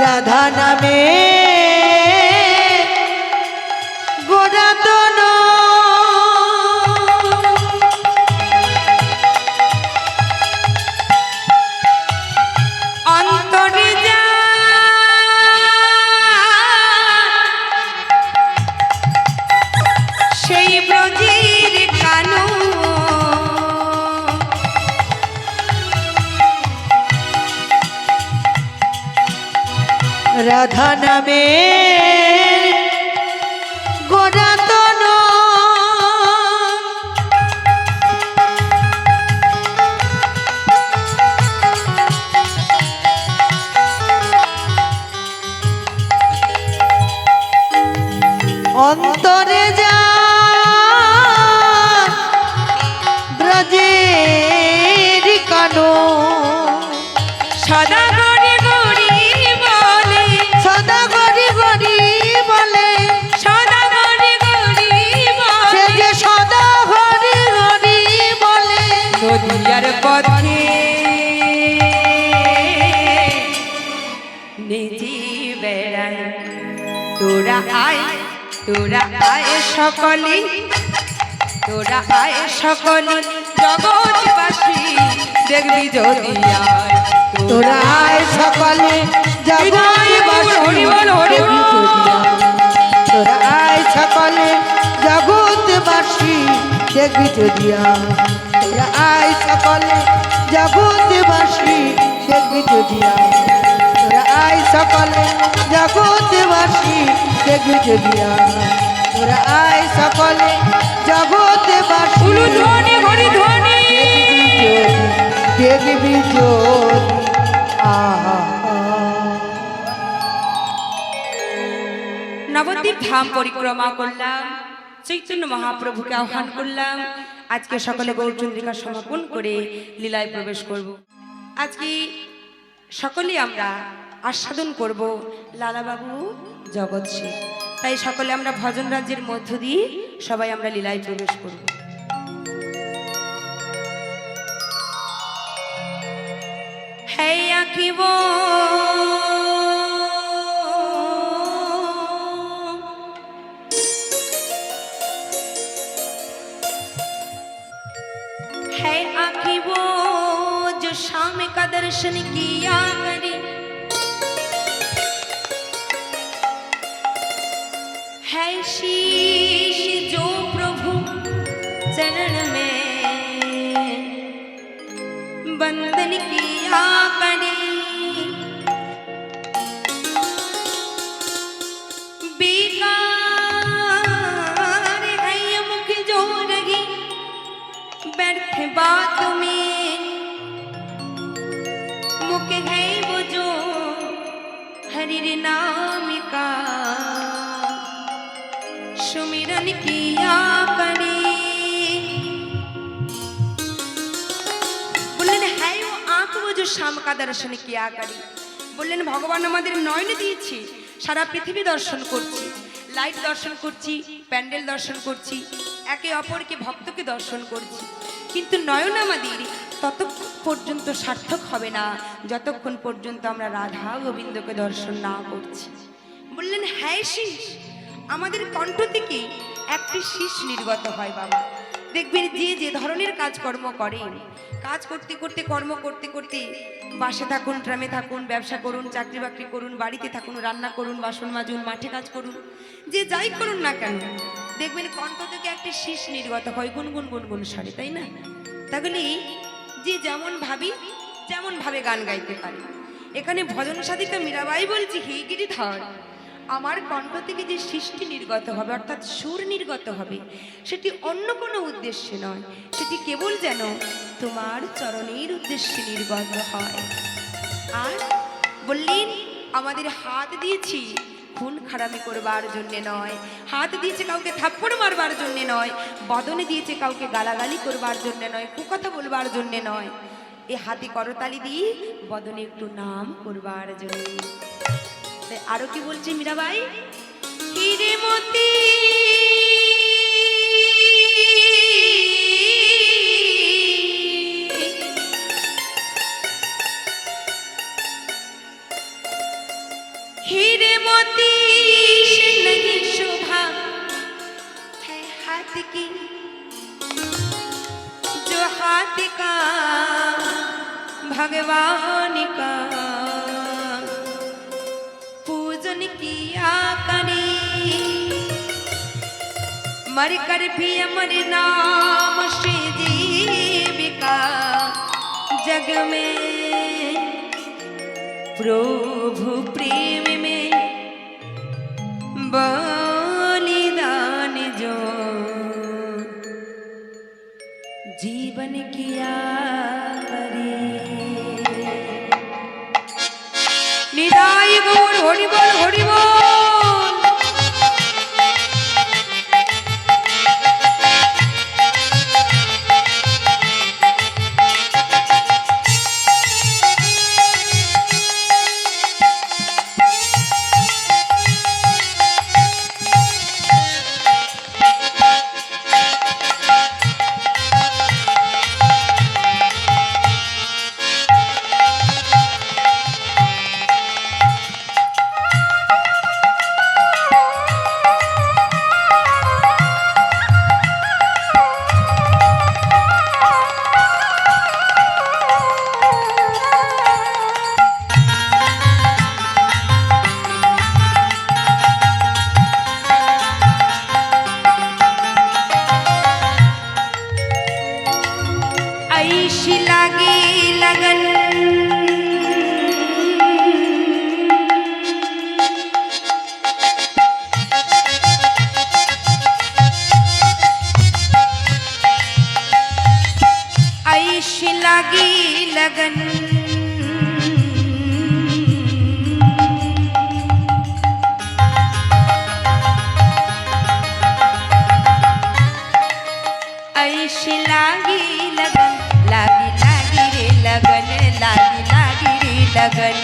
Speaker 2: রাধা নামে গোরাতন
Speaker 1: অন্তরে যা সেই ব্রজের কানু
Speaker 2: রাধা নামে গোরাতন অন্তরে যা ব্রজের কানো
Speaker 1: সদা গড়ি গড়ি বলে
Speaker 2: সদা গরি গরি বলে
Speaker 1: সদা গড়ি গড়ি
Speaker 2: সে
Speaker 1: বলে
Speaker 2: যে সদা গরি গরি বলে
Speaker 1: নদিয়ার পথে নিজে বেড়ায় তোরা আয় সকলে তোরা আয় সকলে জগৎবাসী দেখবি যদি আয়
Speaker 2: তোরা আয় সকলে জগৎবাসী
Speaker 1: হরি বল, হরি বল।
Speaker 2: তোরা আয় সকলে জগৎবাসী দেখবি যদিয়া তোরা আয় সকলে জগৎবাসী দেখবি যদিয়া তোরা আয় সকলে জগৎবাসী দেখবি যদিয়া তোরা আয় সকলে জগৎবাসী
Speaker 1: উলু ধ্বনি হরি ধ্বনি
Speaker 2: দেখবি যদি আহা
Speaker 1: নবদ্বীপ ধাম পরিক্রমা করলাম, চৈতন্য মহাপ্রভুকে আহ্বান করলাম। আজকে সকলে গৌরচন্দ্রিকা সমাপন করে লীলায় প্রবেশ করব। আজকে সকলেই আমরা আস্বাদন করব লালাবাবু জগৎ শেখ। তাই সকলে আমরা ভজন রাজ্যের মধ্য দিয়ে সবাই আমরা লীলায় প্রবেশ করব। হে আঁকিব है आँखें वो जो शाम का दर्शन किया करे, है शीश जो प्रभु चरण में बंदन किया करे, बेकार है ये मुख जो रही व्यर्थ बात में, मुख है वो जो हरि नाम का सुमिरन किया करे। বললেন হ্যাঁ ও আঁখ वो जो शाम का दर्शन किया करे। বললেন ভগবান আমাদের নয়ন দিয়েছি, সারা পৃথিবী দর্শন করছি, লাইট দর্শন করছি, প্যান্ডেল দর্শন করছি, একে অপরকে ভক্তকে দর্শন করছি, কিন্তু নয়ন আমাদের ততক্ষণ পর্যন্ত সার্থক হবে না যতক্ষণ পর্যন্ত আমরা রাধা গোবিন্দকে দর্শন না করছি। বললেন হ্যাঁ শীষ, আমাদের কণ্ঠ থেকে একটি শীষ নির্গত হয় বাবা। দেখবেন যে যে ধরনের কাজকর্ম করেন, কাজ করতে করতে কর্ম করতে করতে বাসে থাকুন, ট্রামে থাকুন, ব্যবসা করুন, চাকরি বাকরি করুন, বাড়িতে থাকুন, রান্না করুন, বাসন মাজুন, মাঠে কাজ করুন, যে যাই করুন না কেন দেখবেন কণ্ঠ থেকে একটি শীষ নির্গত হয় গুনগুন গুনগুন সারে, তাই না? তাহলে যে যেমন ভাবি যেমন ভাবে গান গাইতে পারে। এখানে ভজন সাধিকা মীরাবাই বলছি, হে গিরিধর, আমার কণ্ঠ থেকে যে সৃষ্টি নির্গত হবে অর্থাৎ সুর নির্গত হবে সেটি অন্য কোনো উদ্দেশ্যে নয়, সেটি কেবল যেন তোমার চরণের উদ্দেশ্যে নির্গত হয়। আর বললেন আমাদের হাত দিয়েছি খুন খারামি করবার জন্যে নয়, হাত দিয়েছে কাউকে থাপ্পড় মারবার জন্যে নয়, বদনে দিয়েছে কাউকে গালাগালি করবার জন্যে নয়, কুকথা বলবার জন্যে নয়, এ হাতে করতালি দিয়ে বদনে একটু নাম করবার জন্য। আরো কি বলছে মীরাবাই, হিরে মতি हीरे मोती से नहीं शोभा है हाथ की, जो हाथ का भगवान का पूजन किया करे। मर कर भी अमर नाम से जीविका जग में, प्रभु प्रेम में बलिदान जो जीवन किया करे। निदाई गौर हरि बोल हरि बोल। ऐसी लागी लगन ऐसी लागी लगन ऐसी लागी लगन, लागी लागी रे लगन, लागी लागी रे लगन।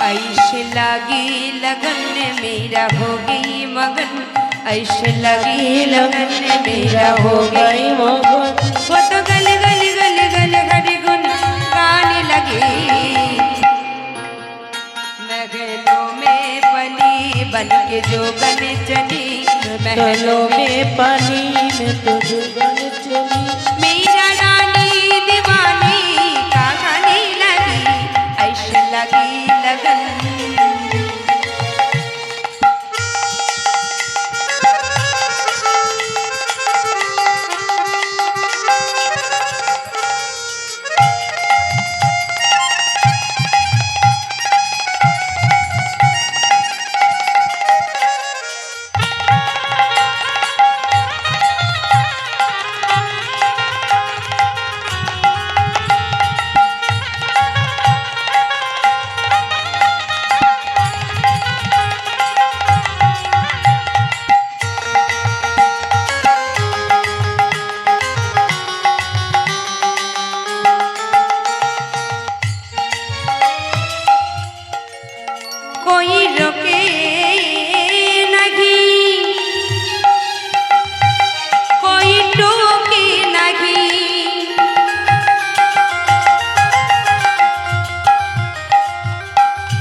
Speaker 1: ऐसे लगी लगन मेरा हो गई मगन, ऐसे लगी लगन मेरा हो गई मगन। वो तो गली गली गली गली घड़ी गुन गाने लगी, महलों में पली बन के जो गन चली,
Speaker 2: महलों में पानी में तो जो गन चली।
Speaker 1: मेरा रानी दीवानी का गाने लगी, ऐसे लगी लगन। कोई रोके नहीं, कोई टोके नहीं,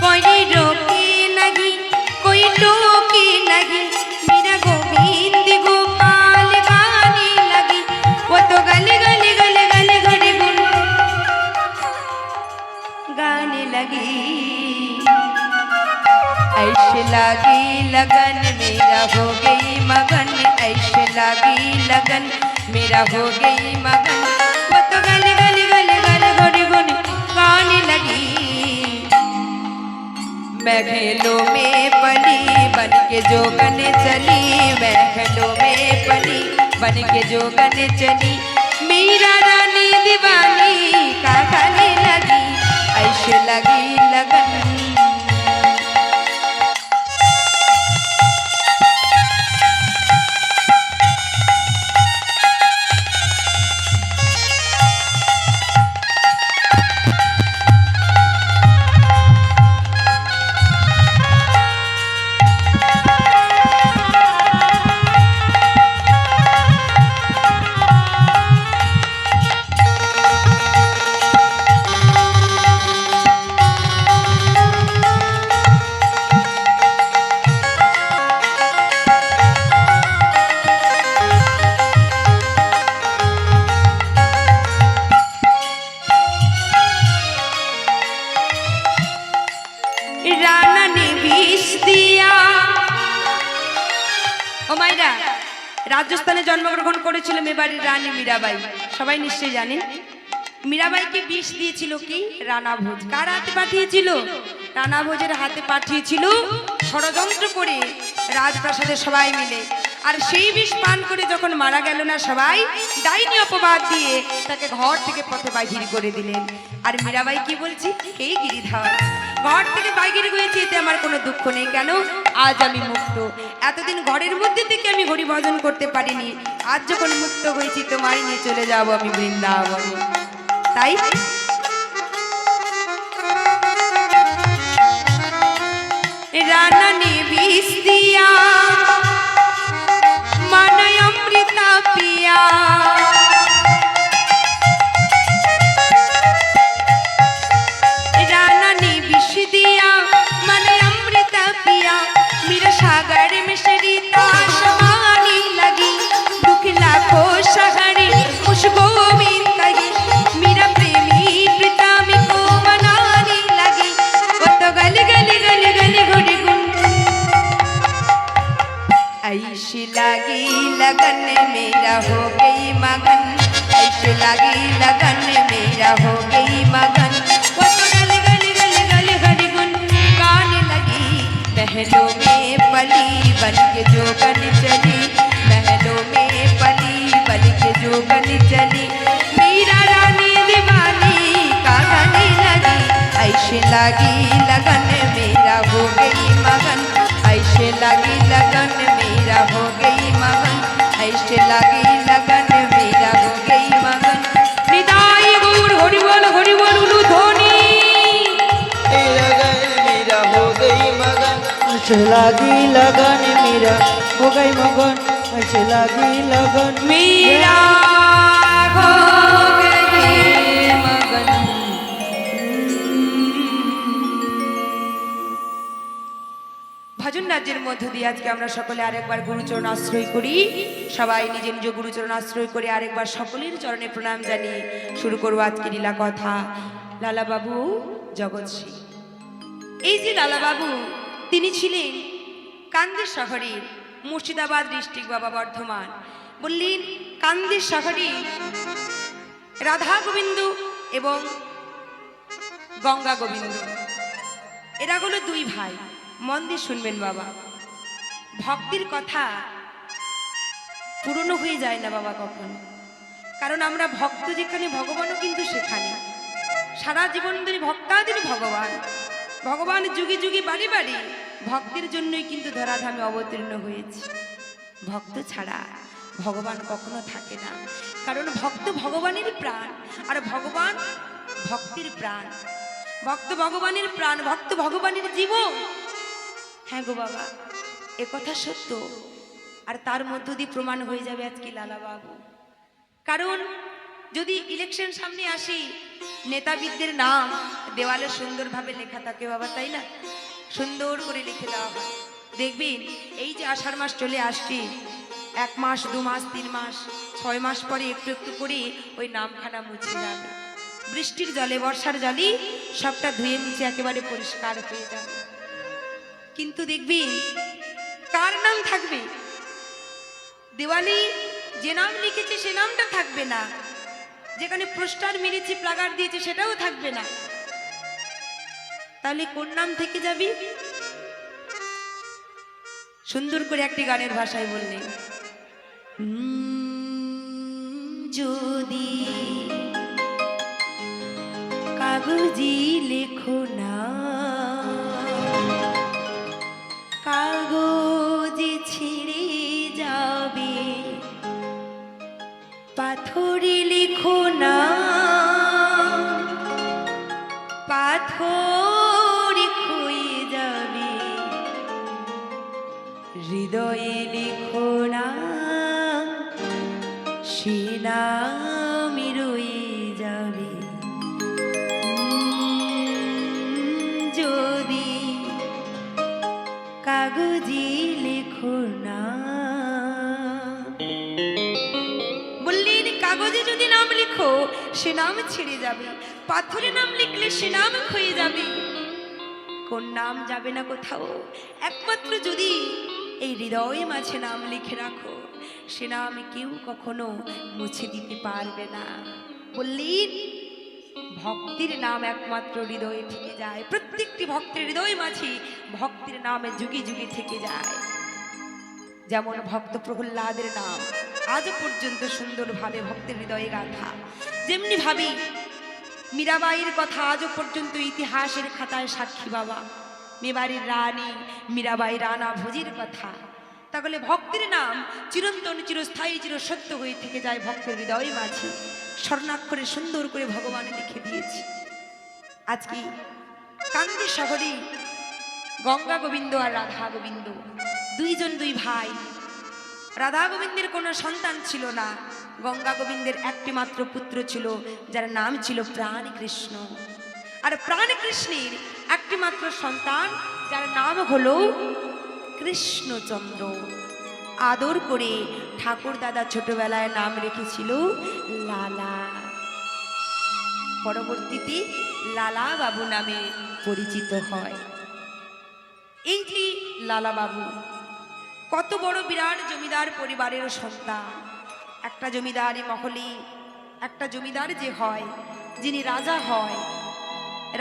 Speaker 1: कोई रोके नहीं, कोई टोके नहीं। मेरा गोविंद गोपाल गाने लगी, वो तो गली गली गली गली घड़ी गुन गाने लगी। ऐसे लागी लगन मेरा हो गई मगन, ऐसे लागी लगन मेरा हो गई मगन। वो तो गली गली गली गली घड़ी गुन गाने लगी, महलों में पली बन के जो गन चली, महलों में पली बन के जो गन चली। मेरा रानी दीवानी का गाने लगी, ऐसे लगी लगन। রানা নে বিষ দিয়া। ও মাইরা, রাজস্থানে জন্মগ্রহণ করেছিল মেবাড়ির রানী মীরাবাই, সবাই নিশ্চয়ই জানেন। মীরাবাইকে বিষ দিয়েছিল কি রানা ভোজ। কার হাতে পাঠিয়েছিল? রানা ভোজের হাতে পাঠিয়েছিল, ষড়যন্ত্র করে রাজপ্রাসাদে সবাই মিলে। আর সেই বিষ পান করে যখন মারা গেল না সবাই, ডাইনি অপবাদ দিয়ে তাকে ঘর থেকে পথে বাহির করে দিলেন। আর মীরাবাই কি বলছি, হে গিরিধর, ঘর থেকে বাহির হয়েছে এতে আমার কোনো দুঃখ নেই, কেন আজ আমি মুক্ত। এতদিন ঘরের মধ্যে থেকে আমি হরি ভজন করতে পারিনি, আজ যখন মুক্ত হয়েছি তোমায় নিয়ে চলে যাব আমি বৃন্দাবনে। তাই রানা নে বিষ দিয়া, মানায় অমৃতা পিয়া। রানা নে বিষ দিয়া, মানায় অমৃতা পিয়া। मेरा सागर में सरिता समानी लगी, दुख लाखों सहरे उस गोविंद कही। मेरा प्रेमी प्रीतम को मनाने लगी, वो तो गली गली गली गली घुड़ी गुन। ऐसी लगी लगन मेरा हो गई मगन, ऐसी लगी लगन मेरा हो गई मगन। वो तो गली गली गली गली घड़ी गुन गाने लगी। महलों में पली बन के जोगन चली, महलों में पली बन के जोगन चली। मीरा रानी दीवानी का गाने लगी, ऐसे लगी लगन मेरा हो गई मगन, ऐसे लगी लगन मेरा हो गई मगन, ऐसे लगी लगन मेरा हो गई मगन। निदाई गौर हरि बोल उलू ध्वनि।
Speaker 3: मेरा हो गई मगन,
Speaker 2: ऐसे लगी लगन मेरा हो गई मगन, ऐसे लगी लगन
Speaker 1: मेरा हो गई मगन। ভজন রাজ্যের মধ্য দিয়ে আজকে আমরা সকলে আরেকবার গুরুচরণ আশ্রয় করি। সবাই নিজ নিজ গুরুচরণ আশ্রয় করে আরেকবার সকলের চরণে প্রণাম জানিয়ে শুরু করবো আজকে লীলা কথা। লালাবাবু জগৎশ্রী, এই যে লালাবাবু, তিনি ছিলেন কান্দের শহরের মুর্শিদাবাদ ডিস্ট্রিক্ট, বাবা বর্ধমান। বললেন কান্দের শহরে রাধা গোবিন্দ এবং গঙ্গা গোবিন্দ, এরা হলো দুই ভাই। মন দিয়ে শুনবেন বাবা, ভক্তির কথা পুরনো হয়ে যায় না বাবা কখনো, কারণ আমরা ভক্ত যেখানে ভগবানও কিন্তু সেখানে। সারা জীবন ধরে ভক্তাদিন ভগবান, ভগবান যুগে যুগে বাড়ি বাড়ি ভক্তের জন্যই কিন্তু ধরাধামে অবতীর্ণ হয়েছে। ভক্ত ছাড়া ভগবান কখনো থাকে না, কারণ ভক্ত ভগবানের প্রাণ, আর ভগবান ভক্তির প্রাণ। ভক্ত ভগবানের প্রাণ, ভক্ত ভগবানের জীবন। হ্যাঁ গো বাবা, এ কথা সত্য। আর তার মধ্য দিয়ে প্রমাণ হয়ে যাবে আজকে লালাবাবু। কারণ যদি ইলেকশন সামনে আসি, নেতাবিদদের নাম দেওয়ালে সুন্দরভাবে লেখা থাকে বাবা, তাই না? সুন্দর করে লিখে দেওয়া হয়। দেখবেন এই যে আষাঢ় মাস চলে আসছে, 1 মাস 2 মাস 3 মাস 6 মাস পরে একটু একটু করে ওই নামখানা মুছে যাবে। বৃষ্টির জলে, বর্ষার জলে সবটা ধুয়ে মুছে একেবারে পরিষ্কার হয়ে যাবে। কিন্তু দেখবেন কার নাম থাকবে? দেওয়ালি যে নাম লিখেছে সে নামটা থাকবে না, যেখানে পোস্টার মেরেছে, প্লাকার্ড দিয়েছে সেটাও থাকবে না। তাহলে কোন নাম থেকে যাবি? সুন্দর করে একটি গানের ভাষায় বললেন, যদি কাগজি লেখো না, কাগজে ছিঁড়ে যাবে, পাথরে লেখো না, পাথর ক্ষয়ে যাবে, হৃদয়ে লেখো না, সে নাম রয়ে যাবে। যদি কাগজে লেখো না, বললেন কাগজে যদি নাম লিখো সে নাম ছিঁড়ে যাবে, পাথরে নাম লিখলে সে নাম ক্ষয়ে যাবে। কোন নাম যাবে না কোথাও, একমাত্র যদি এই হৃদয়ে মাঝে নাম লিখে রাখো, সে নাম কেউ কখনো মুছে দিতে পারবে না। বললেন ভক্তির নাম একমাত্র হৃদয়ে থেকে যায়, প্রত্যেকটি ভক্তের হৃদয় মাঝে ভক্তির নামে যুগে যুগে থেকে যায়। যেমন ভক্ত প্রহ্লাদের নাম আজও পর্যন্ত সুন্দরভাবে ভক্তের হৃদয়ে গাথা, যেমনি ভাবে মীরাবাইয়ের কথা আজও পর্যন্ত ইতিহাসের খাতায় সাক্ষী বাবা, মেবাড়ির রানী মীরাবাই রানা ভোজির কথা। তাহলে ভক্তের নাম চিরন্তন চিরস্থায়ী চিরসত্য হয়ে থেকে যায় ভক্তের হৃদয়ে মাঝে, স্বর্ণাক্ষরে সুন্দর করে ভগবান লিখে দিয়েছে। আজকে কান্দি শহরে গঙ্গা গোবিন্দ আর রাধা গোবিন্দ দুইজন দুই ভাই। রাধা গোবিন্দের কোনো সন্তান ছিল না, গঙ্গা গোবিন্দের একটি মাত্র পুত্র ছিল, যার নাম ছিল প্রাণ কৃষ্ণ। আর প্রাণ কৃষ্ণের একটি মাত্র সন্তান, যার নাম হলো কৃষ্ণচন্দ্র। আদর করে ঠাকুর দাদা ছোটবেলায় নাম রেখেছিল লালা। পরবর্তীতে লালা বাবু নামে পরিচিত হয়। এই যে লালা বাবু কত বড় বিরাট জমিদার পরিবারের সন্তান। একটা জমিদারি মহলে একটা জমিদার যে হয়, যিনি রাজা হয়,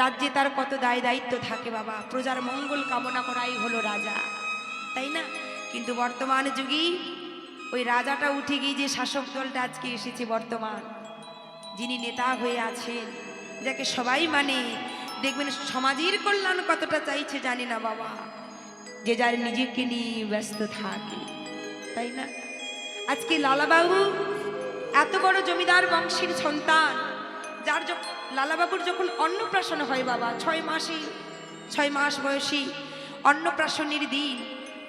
Speaker 1: রাজ্যে তার কত দায় দায়িত্ব থাকে বাবা, প্রজার মঙ্গল কামনা করাই হলো রাজা, তাই না? কিন্তু বর্তমান যুগে ওই রাজাটা উঠে গিয়ে যে শাসক দলটা আজকে এসেছে বর্তমান, যিনি নেতা হয়ে আছেন, যাকে সবাই মানে, দেখবেন সমাজের কল্যাণ কতটা চাইছে জানি না বাবা, যে যার নিজেকে নিয়ে ব্যস্ত থাকে, তাই না? আজকে লালাবাবু এত বড় জমিদার বংশের সন্তান, যার লালাবাবুর যখন অন্নপ্রাশন হয় বাবা, 6 মাস বয়সী অন্নপ্রাশনের দিন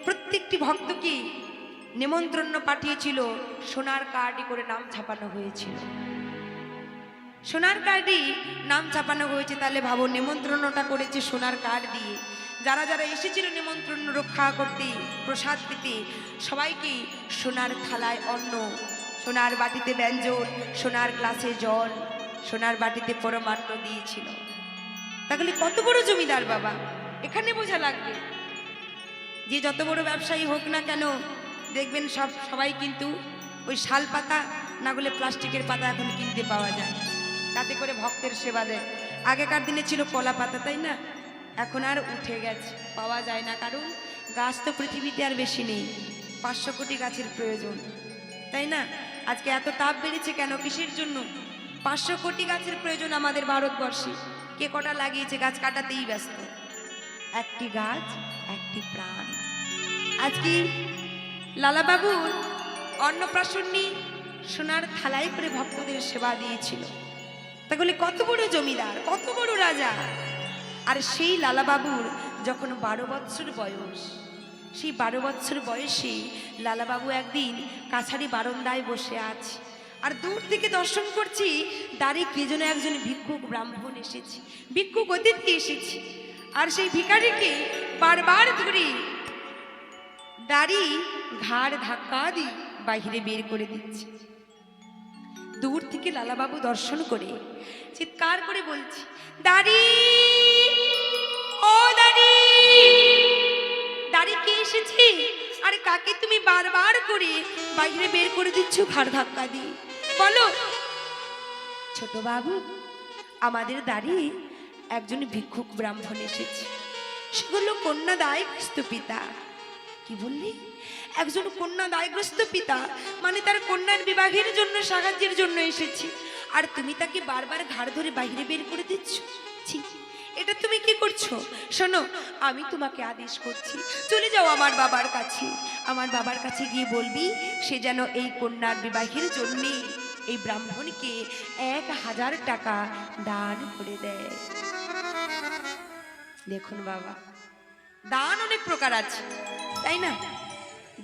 Speaker 1: প্রত্যেকটি ভক্তকে নিমন্ত্রণ পাঠিয়েছিল, সোনার কার্ডে করে নাম ছাপানো হয়েছিল। সোনার কার্ডে নাম ছাপানো হয়েছে, তাহলে ভাবো নিমন্ত্রণটা করেছে সোনার কার্ড দিয়ে। যারা যারা এসেছিল নিমন্ত্রণ রক্ষা করতে, প্রসাদ পেতে, সবাইকে সোনার থালায় অন্ন, সোনার বাটিতে ব্যঞ্জন, সোনার গ্লাসে জল, সোনার বাটিতে পরমান্ন দিয়েছিল। তাহলে কত বড় জমিদার বাবা, এখানে বোঝা লাগবে যে যত বড় ব্যবসায়ী হোক না কেন, দেখবেন সবাই কিন্তু ওই শাল পাতা না হলে প্লাস্টিকের পাতা এখন কিনতে পাওয়া যায়, তাতে করে ভক্তের সেবা দেয়। আগেকার দিনে ছিল কলা পাতা, তাই না? এখন আর উঠে গেছে, পাওয়া যায় না, কারণ গাছ তো পৃথিবীতে আর বেশি নেই, 500 কোটি গাছের প্রয়োজন, তাই না? আজকে এত তাপ বেড়েছে কেন, কিসের জন্য? 500 কোটি গাছের প্রয়োজন আমাদের ভারতবর্ষে। কে কটা লাগিয়েছে? গাছ কাটাতেই ব্যস্ত। একটি গাছ একটি প্রাণ। আজকে লালাবাবুর অন্নপ্রাশনী সোনার থালায় করে ভক্তদের সেবা দিয়েছিল। তাহলে কত বড় জমিদার, কত বড় রাজা। আর সেই লালাবাবুর যখন 12 বৎসর বয়স, সেই 12 বৎসর বয়সে লালাবাবু একদিন কাছারি বারান্দায় বসে আছে, আর দূর থেকে দর্শন করছি দাঁড়িয়ে কে যেন একজন ভিক্ষুক ব্রাহ্মণ এসেছে, ভিক্ষুক অতিথি এসেছে। আর সেই ভিখারিকে বারবার ধরে দাড়ি ঘাড় ধাক্কা দিয়ে বাহিরে বের করে দিচ্ছে। দূর থেকে লালাবাবু দর্শন করে চিৎকার করে বলছে, দাড়ি, ও দাড়ি, দাড়ি কে এসেছে? আরে কাকে তুমি বারবার করে বাহিরে বের করে দিচ্ছ ঘাড় ধাক্কা দিয়ে? বলো। ছোট বাবু, আমাদের দাড়ি একজন ভিক্ষুক ব্রাহ্মণ এসেছে, সেগুলো কন্যা দায়গ্রস্ত পিতা। কি বললি? একজন কন্যা দায়গ্রস্ত পিতা, মানে তার কন্যার বিবাহের জন্য সাহায্যের জন্য এসেছি, আর তুমি তাকে বারবার ঘাড় ধরে বাইরে বের করে দিচ্ছ। ছি, এটা তুমি কি করছো? শোনো, আমি তোমাকে আদেশ করছি, চলে যাও আমার বাবার কাছে। আমার বাবার কাছে গিয়ে বলবি সে যেন এই কন্যার বিবাহের জন্য এই ব্রাহ্মণকে 1000 টাকা দান করে দেয়। দেখুন বাবা, দান অনেক প্রকার আছে, তাই না?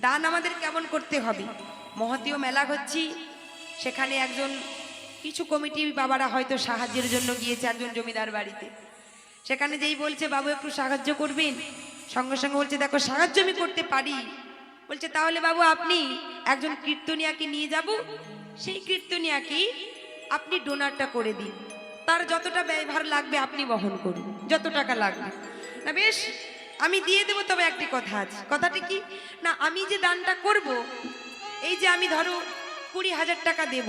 Speaker 1: দান আমাদের কেমন করতে হবে? মহতীয় মেলা হচ্ছে, সেখানে একজন কিছু কমিটি বাবারা হয়তো সাহায্যের জন্য গিয়েছে একজন জমিদার বাড়িতে। সেখানে যেই বলছে বাবু একটু সাহায্য করবেন, সঙ্গে সঙ্গে বলছে দেখো সাহায্য আমি করতে পারি। বলছে তাহলে বাবু আপনি একজন কীর্তনিয়াকে নিয়ে যাব, সেই কীর্তনিয়াকে আপনি ডোনারটা করে দিন, তার যতটা ব্যয়ভার লাগবে আপনি বহন করুন, যত টাকা লাগবে। না বেশ, আমি দিয়ে দেবো, তবে একটি কথা আছে। কথাটি কি না, আমি যে দানটা করব, এই যে আমি ধরো 20,000 টাকা দেব,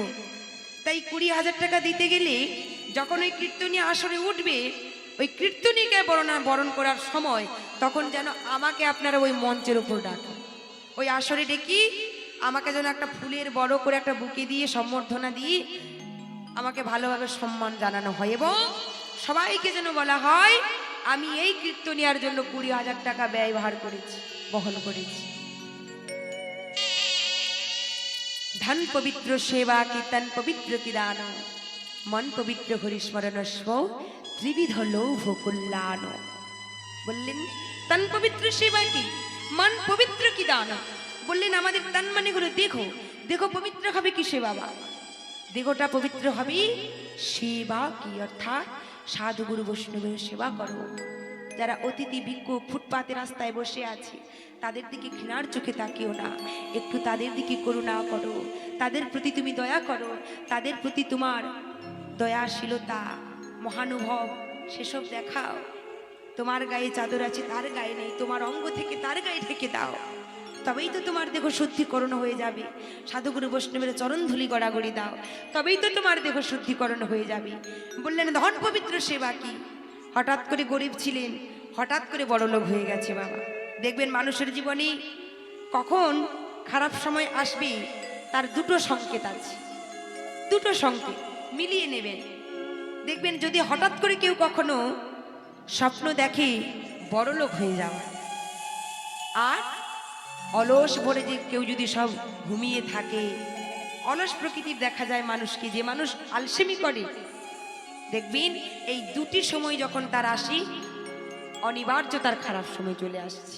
Speaker 1: তাই 20,000 টাকা দিতে গেলে যখন ওই কীর্তনী আসরে উঠবে, ওই কীর্তনীকে বরণ করার সময় তখন যেন আমাকে আপনারা ওই মঞ্চের উপর ডাকেন, ওই আসরে ডেকি আমাকে যেন একটা ফুলের বড় করে একটা বুকে দিয়ে সম্বর্ধনা দিয়ে আমাকে ভালোভাবে সম্মান জানানো হয়, এবং সবাইকে যেন বলা হয় আমি এই কীর্তনিয়ার জন্য 20,000 টাকা ব্যয়ভার করেছি, বহন করেছি। ধন পবিত্র সেবা কীর্তন পবিত্র কি দান, মন পবিত্র হরিস্মরণ স্ব ত্রিবিধ লৌভ কল্যাণ। বললেন তন পবিত্র সেবা কি, মন পবিত্র কি দান। বললেন আমাদের তন মানে হলো দেহ, দেহ পবিত্র হবে কি সে বাবা, দেহটা পবিত্র হবে সেবা কি, অর্থাৎ সাধু গুরু বৈষ্ণবের সেবা করো। যারা অতিথি ভিক্ষুক ফুটপাতে রাস্তায় বসে আছে তাদের দিকে ঘৃণার চোখে তাকিও না, একটু তাদের দিকে করুণা করো, তাদের প্রতি তুমি দয়া করো, তাদের প্রতি তোমার দয়াশীলতা মহানুভব সেসব দেখাও। তোমার গায়ে চাদর আছে তার গায়ে নেই, তোমার অঙ্গ থেকে তার গায়ে ঢেকে দাও, তবেই তো তোমার দেহ শুদ্ধিকরণ হয়ে যাবে। সাধুগুরু বৈষ্ণবের চরণ ধুলি গড়াগড়ি দাও, তবেই তো তোমার দেহ শুদ্ধিকরণ হয়ে যাবে। বললেন ধন পবিত্র সেবা কি, হঠাৎ করে গরিব ছিলেন, হঠাৎ করে বড়লোক হয়ে গেছে বাবা। দেখবেন মানুষের জীবনে কখন খারাপ সময় আসবে তার দুটো সংকেত আছে, দুটো সংকেত মিলিয়ে নেবেন। দেখবেন যদি হঠাৎ করে কেউ কখনো স্বপ্ন দেখে বড়লোক হয়ে যাওয়া, আর অলস ভরে যে কেউ যদি সব ঘুমিয়ে থাকে, অলস প্রকৃতির দেখা যায় মানুষকে, যে মানুষ আলসেমি করে, দেখবেন এই দুটি সময় যখন তার আসি অনিবার্য তার খারাপ সময় চলে আসছে।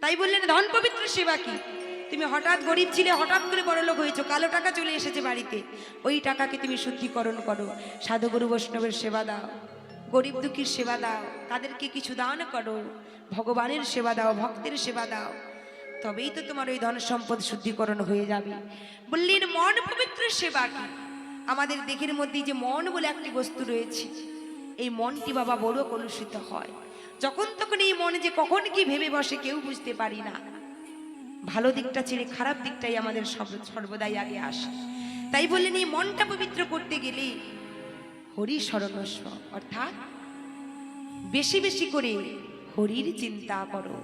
Speaker 1: তাই বললেন ধন পবিত্র সেবা কি, তুমি হঠাৎ গরিব ছিলে, হঠাৎ করে বড়লোক হয়েছো, কালো টাকা চলে এসেছে বাড়িতে, ওই টাকাকে তুমি শুদ্ধিকরণ করো, সাধুগুরু বৈষ্ণবের সেবা দাও, গরিব দুঃখীর সেবা দাও, তাদেরকে কিছু দান করো, ভগবানের সেবা দাও, ভক্তের সেবা দাও, তবেই তো তোমার ওই ধন সম্পদ শুদ্ধিকরণ হয়ে যাবে। বললেন মন পবিত্র সেবা কি, আমাদের দেহের মধ্যে যে মন বলে একটি বস্তু রয়েছে, এই মনটি বাবা বড় কলুষিত হয়, যখন তখন এই মনে যে কখন কি ভেবে বসে কেউ বুঝতে পারি না, ভালো দিকটা ছেড়ে খারাপ দিকটাই আমাদের সর্বদাই আগে আসে। তাই বললেন এই মনটা পবিত্র করতে গেলে হরি শরণস্ব, অর্থাৎ বেশি বেশি করে হরির চিন্তা করো,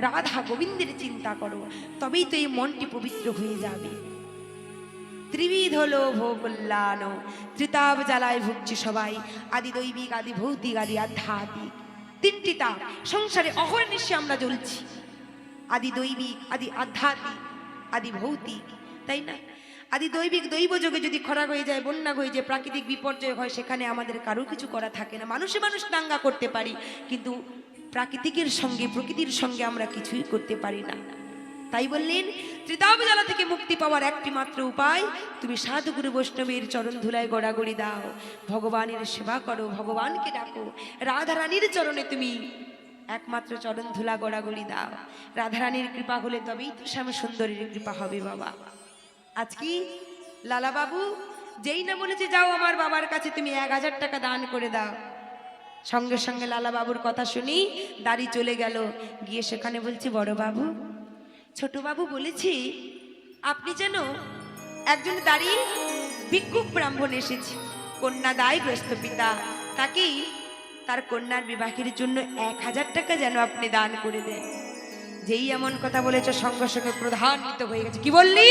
Speaker 1: রাধা গোবিন্দের চিন্তা করো, তবেই তো এই মনটি পবিত্র হয়ে যাবে। ত্রিবিধ লোভ কল্যাণ, ত্রিতাপ জ্বালায় ভুগছি সবাই, আদি দৈবিক আদি ভৌতিক আদি আধ্যাত্মিক, তিনটি তাপ সংসারে অহর্নিশে আমরা জ্বলছি, আদি দৈবিক আদি আধ্যাত্মিক আদি ভৌতিক, তাই না? আদি দৈবিক দৈব যোগে যদি খরা হয়ে যায়, বন্যা হয়ে যায়, প্রাকৃতিক বিপর্যয় হয়, সেখানে আমাদের কারো কিছু করা থাকে না, মানুষে মানুষ দাঙ্গা করতে পারি, কিন্তু প্রাকৃতিকের সঙ্গে প্রকৃতির সঙ্গে আমরা কিছুই করতে পারি না। তাই বললেন ত্রিতাপ জ্বালা থেকে মুক্তি পাওয়ার একটি মাত্র উপায়, তুমি সাধুগুরু বৈষ্ণবের চরণ ধুলায় গড়াগড়ি দাও, ভগবানের সেবা করো, ভগবানকে ডাকো, রাধারানীর চরণে তুমি একমাত্র চরণ ধুলা গড়াগড়ি দাও, রাধারানীর কৃপা হলে তবেই তো শ্যাম সুন্দরীর কৃপা হবে বাবা। আজকে লালা বাবু যেই না বলেছে যাও আমার বাবার কাছে তুমি 1,000 টাকা দান করে দাও, সঙ্গে সঙ্গে লালা বাবুর কথা শুনি দাড়ি চলে গেল, গিয়ে সেখানে বলছি বড় বাবু, ছোট বাবু বলেছি আপনি যেন একজন দাড়ি ভিক্ষুক ব্রাহ্মণ এসেছে, কন্যা দায়গ্রস্ত পিতা, তাকেই তার কন্যার বিবাহের জন্য 1,000 টাকা যেন আপনি দান করে দেন। যেই এমন কথা বলেছে সঙ্গে সঙ্গে প্রধান্বিত হয়ে গেছে। কি বললি?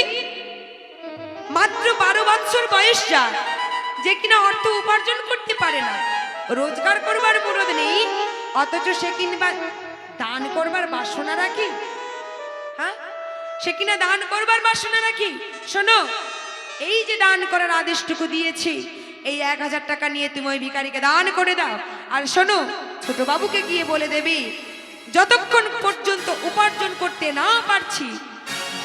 Speaker 1: মাত্র 12 বছর বয়স যা, যে কিনা অর্থ উপার্জন করতে পারে না, রোজগার করবার মুরদ নেই, অথচ সে কিংবা দান করবার বাসনা রাখি, হ্যাঁ সে কিনা দান করবার বাসনা রাখি। শোনো, এই যে দান করার আদেশটুকু দিয়েছি, এই 1,000 টাকা নিয়ে তুমি ওই ভিখারিকে দান করে দাও। আর শোনো, ছোট বাবুকে গিয়ে বলে দেবে যতক্ষণ পর্যন্ত উপার্জন করতে না পারছি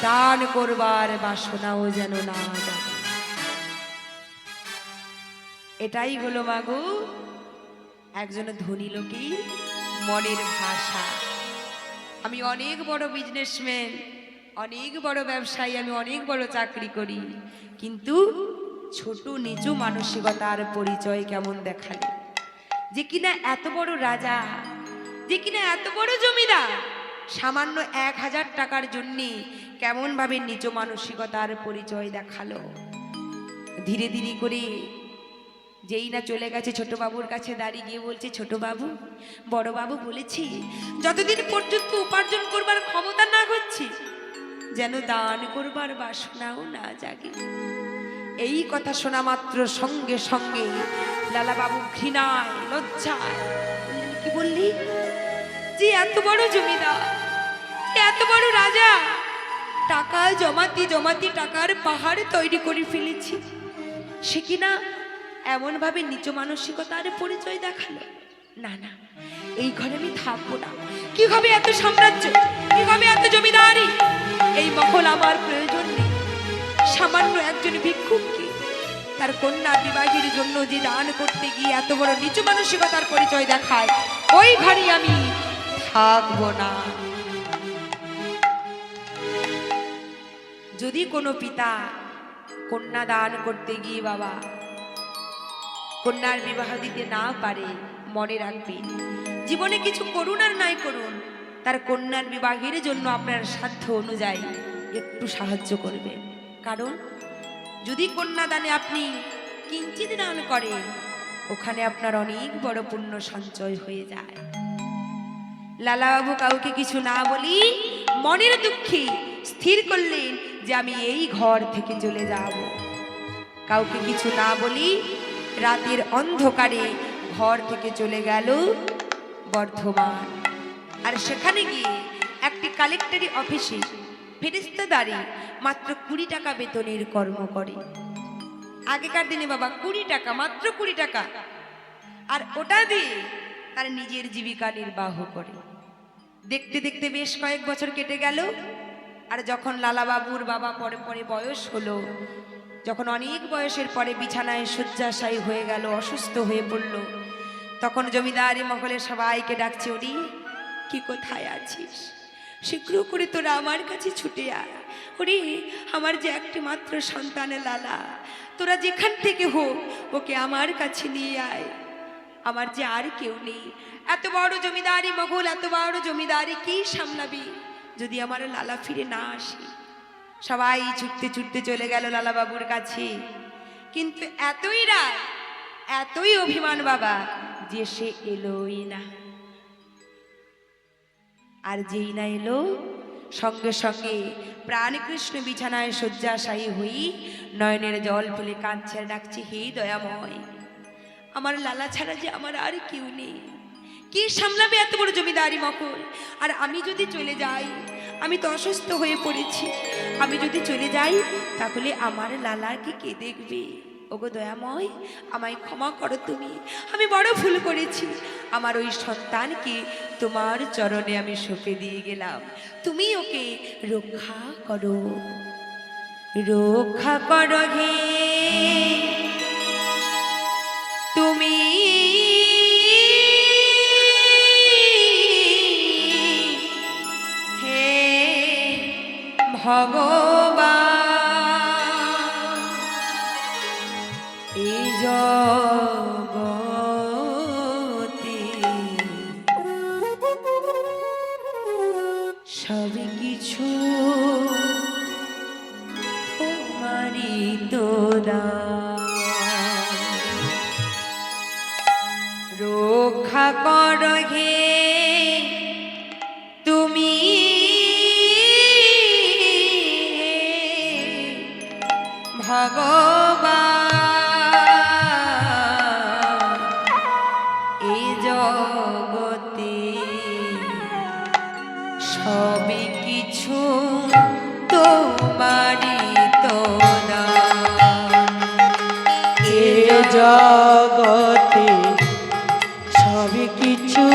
Speaker 1: দান করবার বাসনাও যেন না জাগে। এটাই হলো মাগো একজন ধনী লোকের মনের ভাষা। আমি অনেক বড় বিজনেসম্যান, অনেক বড় ব্যবসায়ী, আমি অনেক বড় চাকরি করি, কিন্তু ছোট নিচু মানসিকতার পরিচয় কেমন দেখালে, যে কিনা এত বড় রাজা, যে কিনা এত বড় জমিদার সামান্য 1000 টাকার জন্যে কেমনভাবে নিচ মানসিকতার পরিচয় দেখালো। ধীরে ধীরে করে যেই না চলে গেছে ছোট বাবুর কাছে দাঁড়িয়ে গিয়ে বলছে, ছোট বাবু, বড় বাবু বলেছি যতদিন পর্যন্ত উপার্জন করবার ক্ষমতা না হচ্ছে যেন দান করবার বাসনাও না জাগে। এই কথা শোনা মাত্র সঙ্গে সঙ্গে লালা বাবু ঘৃণায় লজ্জায় বললেন, কি বললি? যে এত বড় জমিদার, যে এত বড় রাজা, টাকা জমাতি জমাতি টাকার পাহাড় তৈরি করে ফেলেছি, সে কিনা এমন ভাবে নিচ মানসিকতার পরিচয় দেখালো। না না, এই ঘরে আমি থাকবো না। কি হবে এত সাম্রাজ্য, কি হবে এত জমিদারি? এই মহল আমার প্রয়োজন নেই। সামান্য একজন ভিক্ষুককে তার কন্যা বিবাহের জন্য যে দান করতে গিয়ে এত বড় নিচ মানসিকতার পরিচয় দেখায়, ওই ঘরে আমি থাকবো না। যদি কোনো পিতা কন্যা দান করতে গিয়ে বাবা কন্যার বিবাহ দিতে না পারে, মনে রাখবেন জীবনে কিছু করুন আর নাই করুন, তার কন্যার বিবাহের জন্য আপনার সাধ্য অনুযায়ী একটু সাহায্য করবেন। কারণ যদি কন্যা দানে আপনি কিঞ্চিত দান করেন, ওখানে আপনার অনেক বড় পুণ্য সঞ্চয় হয়ে যায়। লালাবাবু কাউকে কিছু না বলি মনের দুঃখে স্থির করলেন যে আমি এই ঘর থেকে চলে যাব। কাউকে কিছু না বলি রাতের অন্ধকারে ঘর থেকে চলে গেল বর্ধমান। আর সেখানে গিয়ে একটি কালেক্টরি অফিসে ফেরেস্তাদারি মাত্র 20 টাকা বেতনের কর্ম করে। আগেকার দিনে বাবা 20 টাকা, মাত্র 20 টাকা, আর ওটা দিয়ে তার নিজের জীবিকা নির্বাহ করে। দেখতে দেখতে বেশ কয়েক বছর কেটে গেল। আর যখন লালাবাবুর বাবা পরে পরে বয়স হলো, যখন অনেক বয়সের পরে বিছানায় শয্যাশায়ী হয়ে গেল, অসুস্থ হয়ে পড়ল, তখন জমিদারি মহলে সবাইকে ডাকছে, ওরে কি কোথায় আছিস? শীঘ্র করে তোরা আমার কাছে ছুটে আয়। ওরে আমার যে একটি মাত্র সন্তানের লালা, তোরা যেখান থেকে হোক ওকে আমার কাছে নিয়ে আয়। আমার যে আর কেউ নেই। এত বড় জমিদারি মহল, এত বড় জমিদারি কি সামলাবি যদি আমার লালা ফিরে না আসে? সবাই ছুটতে ছুটতে চলে গেল লালা বাবুর কাছে। কিন্তু এতই রাগ, এতই অভিমান বাবা যে সে এলোই না। আর যেই না এলো, সঙ্গে সঙ্গে প্রাণকৃষ্ণ বিছানায় শয্যাশায়ী হই নয়নের জল ফেলে কাঁদছে, ডাকছে, হে দয়াময়, আমার লালা ছাড়া যে আমার আর কেউ নেই। কি সামলাবে এত বড় জমিদারি মহল? আর আমি যদি চলে যাই, আমি তো অসুস্থ হয়ে পড়েছি, আমি যদি চলে যাই তাহলে আমার লালাকে কে দেখবে? ওগো দয়াময়, আমায় ক্ষমা করো তুমি, আমি বড় ভুল করেছি। আমার ওই সন্তানকে তোমার চরণে আমি সঁপে দিয়ে গেলাম, তুমি ওকে রক্ষা করো, রক্ষা করো হে তুমি। হে ভগবান, এই জগতে সব কিছু তোমারই তো দান, রক্ষা করো হে তুমি। ভগবান, এই জগতে সব কিছু তোমারই তো দান,
Speaker 2: এ জগতে সব কিছু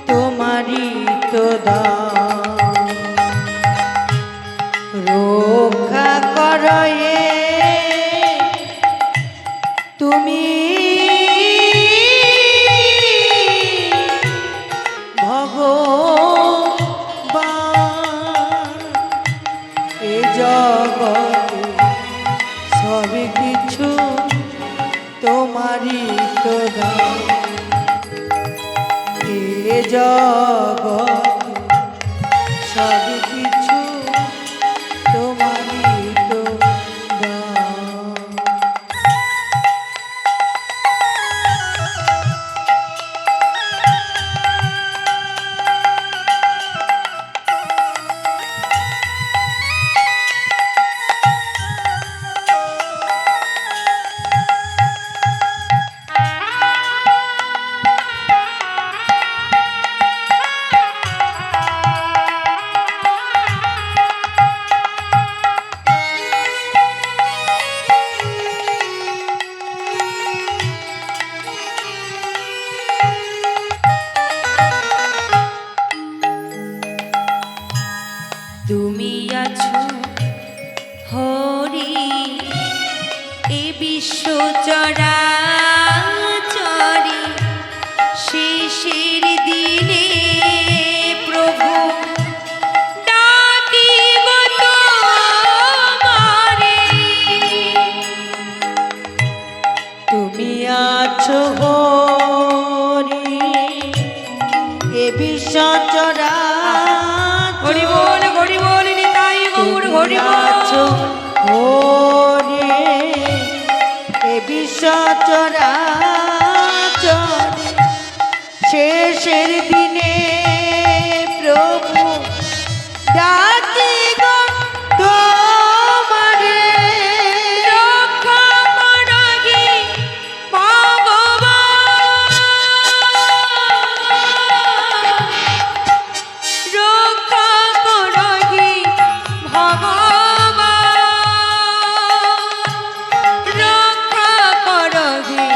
Speaker 2: তোমারই তো দান, রক্ষা করো এ তুমি। ভগবান, এ জগতে সব কিছু তোমারই তো দান, এ এ জগৎ সব কিছু তোমারই তো দান।
Speaker 1: তুমি আছো হরি এ বিশ্ব চরাচরে শেষের দিনে প্রভু ডাকিব তোমারে।
Speaker 2: তুমি আছো হরি এ বিশ্ব
Speaker 1: হরি বল নিতাই গৌর হরি
Speaker 2: আছো হরি এ বিশ্ব চরাচরে শেষের দিনে প্রভু ডাকি গো তোমারে।
Speaker 1: রক্ষা করগি ভগবান, রক্ষা করগি ভগবান, রক্ষা করগি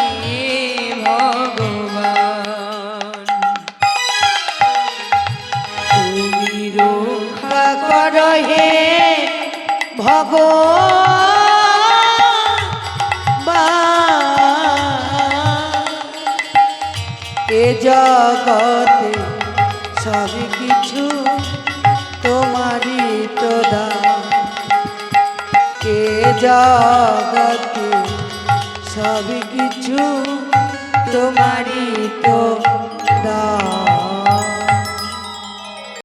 Speaker 1: ভগবান।
Speaker 2: তুমি রক্ষা করো হে ভগবান, এ জগতে সব কিছু তোমারই তো দান। এ জগতে সব কিছু তোমারই তো দান।